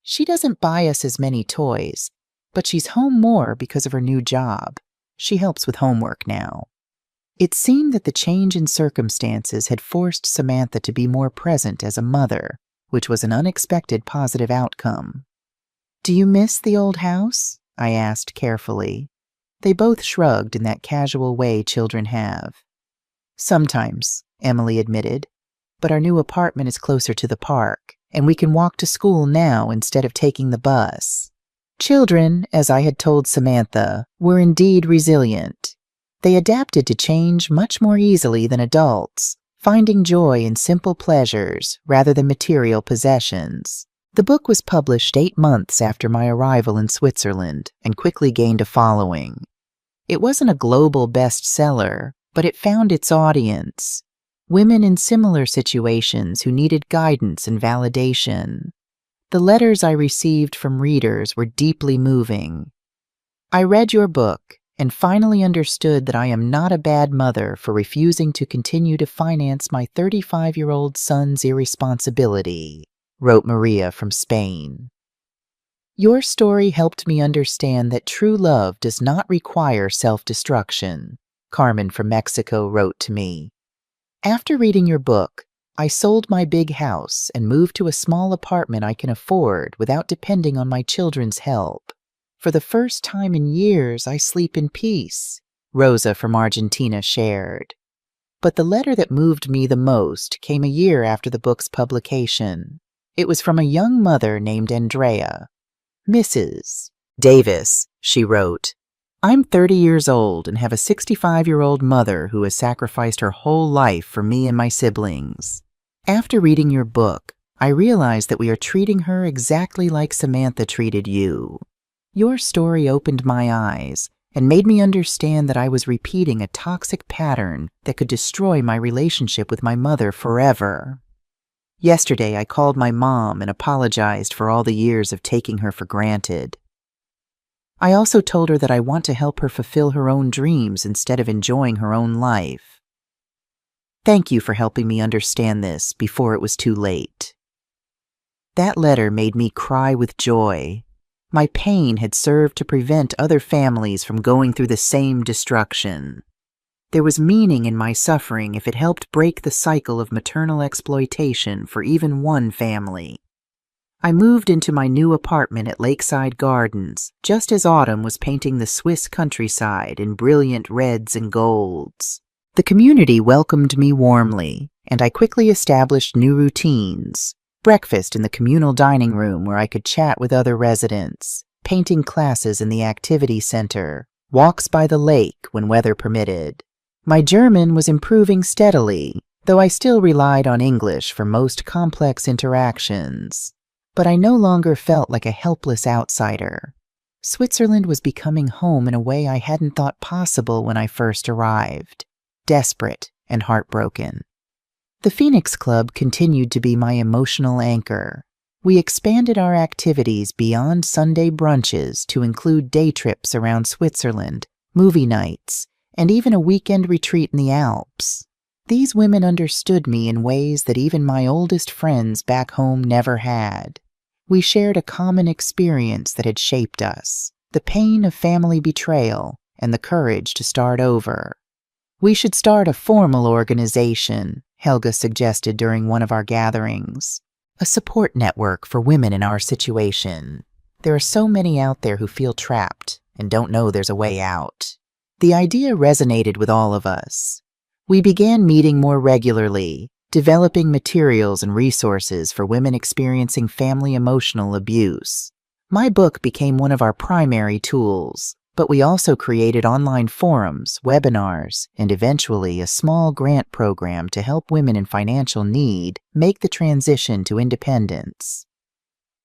"She doesn't buy us as many toys, but she's home more because of her new job. She helps with homework now." It seemed that the change in circumstances had forced Samantha to be more present as a mother, which was an unexpected positive outcome. "Do you miss the old house?" I asked carefully. They both shrugged in that casual way children have. "Sometimes," Emily admitted, "but our new apartment is closer to the park, and we can walk to school now instead of taking the bus." Children, as I had told Samantha, were indeed resilient. They adapted to change much more easily than adults, finding joy in simple pleasures rather than material possessions. The book was published 8 months after my arrival in Switzerland and quickly gained a following. It wasn't a global bestseller, but it found its audience, women in similar situations who needed guidance and validation. The letters I received from readers were deeply moving. "I read your book and finally understood that I am not a bad mother for refusing to continue to finance my 35-year-old son's irresponsibility," wrote Maria from Spain. "Your story helped me understand that true love does not require self-destruction," Carmen from Mexico wrote to me. "After reading your book, I sold my big house and moved to a small apartment I can afford without depending on my children's help. For the first time in years, I sleep in peace," Rosa from Argentina shared. But the letter that moved me the most came a year after the book's publication. It was from a young mother named Andrea. "Mrs. Davis," she wrote, "I'm 30 years old and have a 65-year-old mother who has sacrificed her whole life for me and my siblings. After reading your book, I realized that we are treating her exactly like Samantha treated you. Your story opened my eyes and made me understand that I was repeating a toxic pattern that could destroy my relationship with my mother forever. Yesterday, I called my mom and apologized for all the years of taking her for granted. I also told her that I want to help her fulfill her own dreams instead of enjoying her own life. Thank you for helping me understand this before it was too late." That letter made me cry with joy. My pain had served to prevent other families from going through the same destruction. There was meaning in my suffering if it helped break the cycle of maternal exploitation for even one family. I moved into my new apartment at Lakeside Gardens just as autumn was painting the Swiss countryside in brilliant reds and golds. The community welcomed me warmly, and I quickly established new routines. Breakfast in the communal dining room where I could chat with other residents, painting classes in the activity center, walks by the lake when weather permitted. My German was improving steadily, though I still relied on English for most complex interactions. But I no longer felt like a helpless outsider. Switzerland was becoming home in a way I hadn't thought possible when I first arrived, desperate and heartbroken. The Phoenix Club continued to be my emotional anchor. We expanded our activities beyond Sunday brunches to include day trips around Switzerland, movie nights, and even a weekend retreat in the Alps. These women understood me in ways that even my oldest friends back home never had. We shared a common experience that had shaped us, the pain of family betrayal and the courage to start over. "We should start a formal organization," Helga suggested during one of our gatherings. "A support network for women in our situation. There are so many out there who feel trapped and don't know there's a way out." The idea resonated with all of us. We began meeting more regularly, developing materials and resources for women experiencing family emotional abuse. My book became one of our primary tools, but we also created online forums, webinars, and eventually a small grant program to help women in financial need make the transition to independence.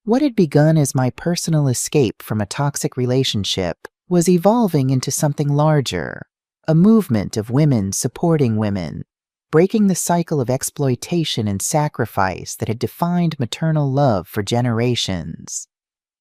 What had begun as my personal escape from a toxic relationship was evolving into something larger, a movement of women supporting women, breaking the cycle of exploitation and sacrifice that had defined maternal love for generations.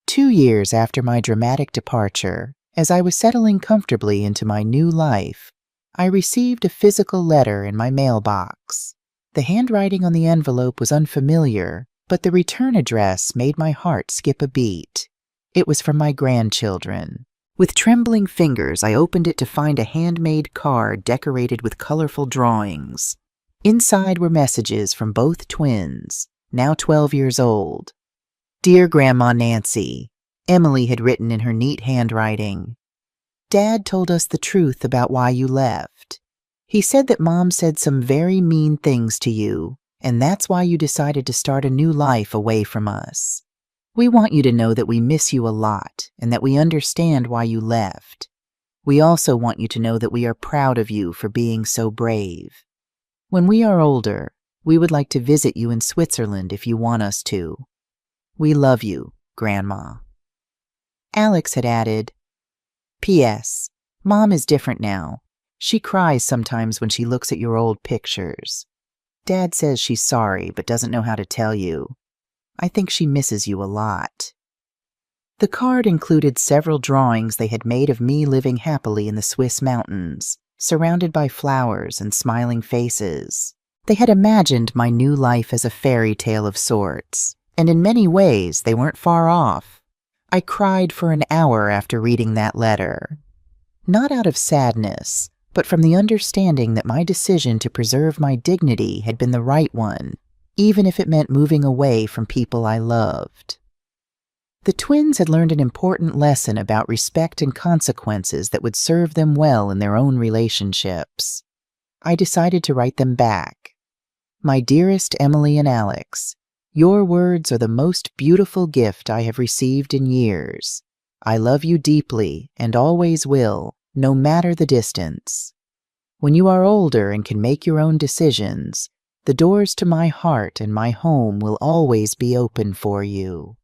2 years after my dramatic departure, as I was settling comfortably into my new life, I received a physical letter in my mailbox. The handwriting on the envelope was unfamiliar, but the return address made my heart skip a beat. It was from my grandchildren. With trembling fingers, I opened it to find a handmade card decorated with colorful drawings. Inside were messages from both twins, now 12 years old. "Dear Grandma Nancy," Emily had written in her neat handwriting. "Dad told us the truth about why you left. He said that Mom said some very mean things to you, and that's why you decided to start a new life away from us. We want you to know that we miss you a lot and that we understand why you left. We also want you to know that we are proud of you for being so brave. When we are older, we would like to visit you in Switzerland if you want us to. We love you, Grandma." Alex had added, "P.S. Mom is different now. She cries sometimes when she looks at your old pictures. Dad says she's sorry but doesn't know how to tell you. I think she misses you a lot." The card included several drawings they had made of me living happily in the Swiss mountains, surrounded by flowers and smiling faces. They had imagined my new life as a fairy tale of sorts, and in many ways they weren't far off. I cried for an hour after reading that letter. Not out of sadness, but from the understanding that my decision to preserve my dignity had been the right one, even if it meant moving away from people I loved. The twins had learned an important lesson about respect and consequences that would serve them well in their own relationships. I decided to write them back. "My dearest Emily and Alex, your words are the most beautiful gift I have received in years. I love you deeply and always will, no matter the distance. When you are older and can make your own decisions, the doors to my heart and my home will always be open for you.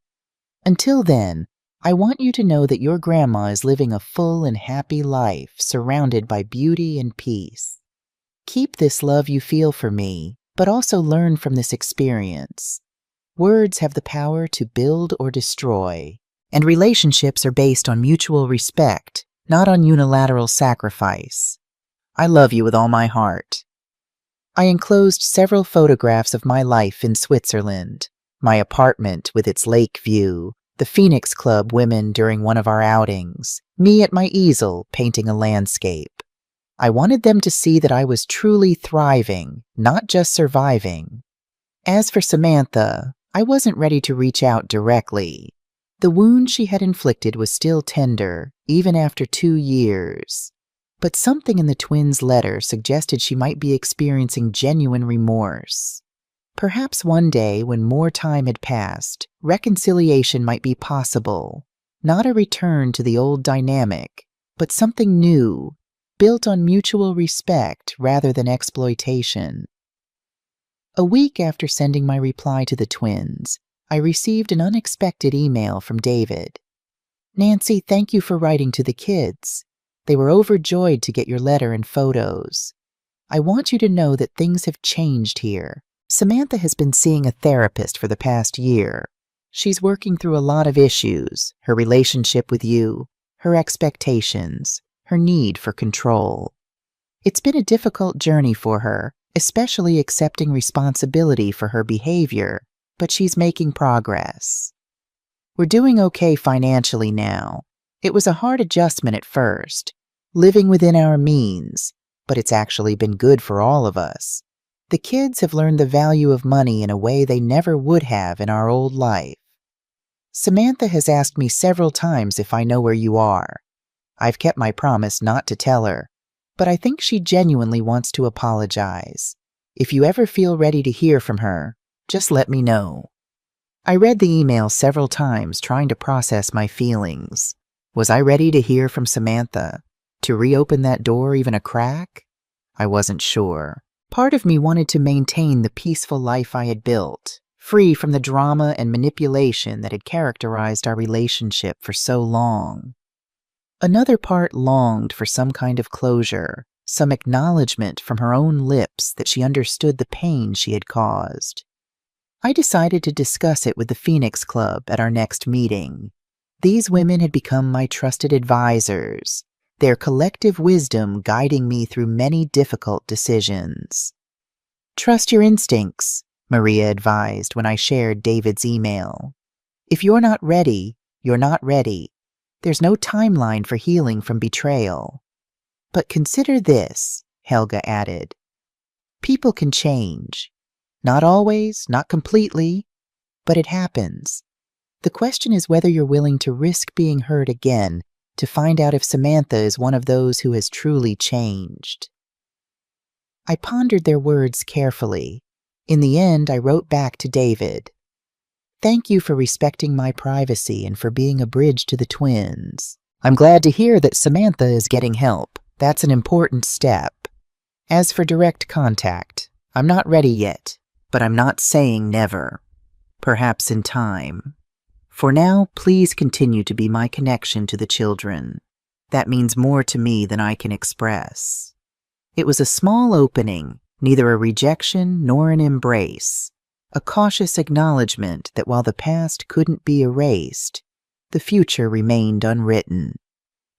Until then, I want you to know that your grandma is living a full and happy life surrounded by beauty and peace. Keep this love you feel for me, but also learn from this experience. Words have the power to build or destroy, and relationships are based on mutual respect, not on unilateral sacrifice. I love you with all my heart." I enclosed several photographs of my life in Switzerland, my apartment with its lake view, the Phoenix Club women during one of our outings, me at my easel painting a landscape. I wanted them to see that I was truly thriving, not just surviving. As for Samantha, I wasn't ready to reach out directly. The wound she had inflicted was still tender, even after 2 years. But something in the twins' letter suggested she might be experiencing genuine remorse. Perhaps one day, when more time had passed, reconciliation might be possible. Not a return to the old dynamic, but something new, built on mutual respect rather than exploitation. A week after sending my reply to the twins, I received an unexpected email from David. "Nancy, thank you for writing to the kids. They were overjoyed to get your letter and photos. I want you to know that things have changed here. Samantha has been seeing a therapist for the past year. She's working through a lot of issues, her relationship with you, her expectations, her need for control. It's been a difficult journey for her, especially accepting responsibility for her behavior, but she's making progress. We're doing okay financially now. It was a hard adjustment at first, living within our means, but it's actually been good for all of us. The kids have learned the value of money in a way they never would have in our old life. Samantha has asked me several times if I know where you are. I've kept my promise not to tell her, but I think she genuinely wants to apologize. If you ever feel ready to hear from her, just let me know. I read the email several times trying to process my feelings. Was I ready to hear from Samantha? To reopen that door even a crack? I wasn't sure. Part of me wanted to maintain the peaceful life I had built, free from the drama and manipulation that had characterized our relationship for so long. Another part longed for some kind of closure, some acknowledgement from her own lips that she understood the pain she had caused. I decided to discuss it with the Phoenix Club at our next meeting. These women had become my trusted advisors, their collective wisdom guiding me through many difficult decisions. Trust your instincts, Maria advised when I shared David's email. If you're not ready, you're not ready. There's no timeline for healing from betrayal. But consider this, Helga added. People can change. Not always, not completely, but it happens. The question is whether you're willing to risk being hurt again to find out if Samantha is one of those who has truly changed. I pondered their words carefully. In the end, I wrote back to David. Thank you for respecting my privacy and for being a bridge to the twins. I'm glad to hear that Samantha is getting help. That's an important step. As for direct contact, I'm not ready yet, but I'm not saying never. Perhaps in time. For now, please continue to be my connection to the children. That means more to me than I can express. It was a small opening, neither a rejection nor an embrace. A cautious acknowledgement that while the past couldn't be erased, the future remained unwritten.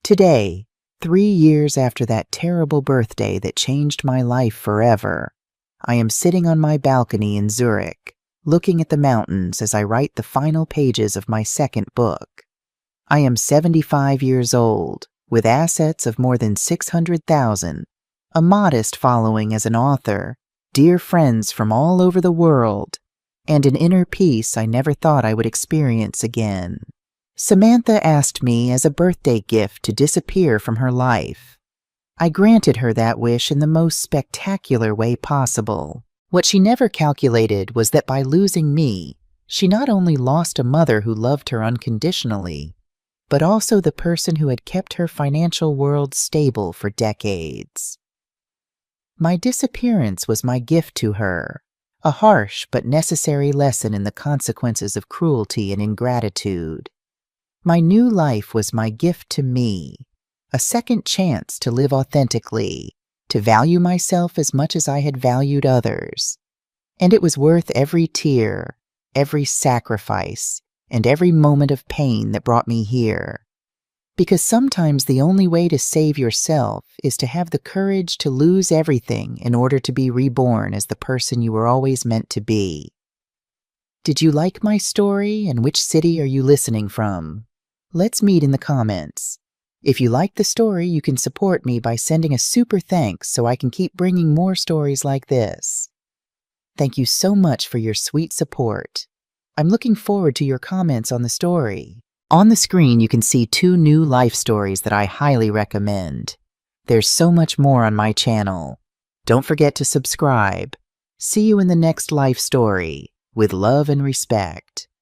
Today, 3 years after that terrible birthday that changed my life forever, I am sitting on my balcony in Zurich, looking at the mountains as I write the final pages of my second book. I am 75 years old, with assets of more than 600,000, a modest following as an author, dear friends from all over the world, and an inner peace I never thought I would experience again. Samantha asked me as a birthday gift to disappear from her life. I granted her that wish in the most spectacular way possible. What she never calculated was that by losing me, she not only lost a mother who loved her unconditionally, but also the person who had kept her financial world stable for decades. My disappearance was my gift to her, a harsh but necessary lesson in the consequences of cruelty and ingratitude. My new life was my gift to me, a second chance to live authentically, to value myself as much as I had valued others. And it was worth every tear, every sacrifice, and every moment of pain that brought me here. Because sometimes the only way to save yourself is to have the courage to lose everything in order to be reborn as the person you were always meant to be. Did you like my story, and which city are you listening from? Let's meet in the comments. If you like the story, you can support me by sending a super thanks so I can keep bringing more stories like this. Thank you so much for your sweet support. I'm looking forward to your comments on the story. On the screen, you can see 2 new life stories that I highly recommend. There's so much more on my channel. Don't forget to subscribe. See you in the next life story. With love and respect.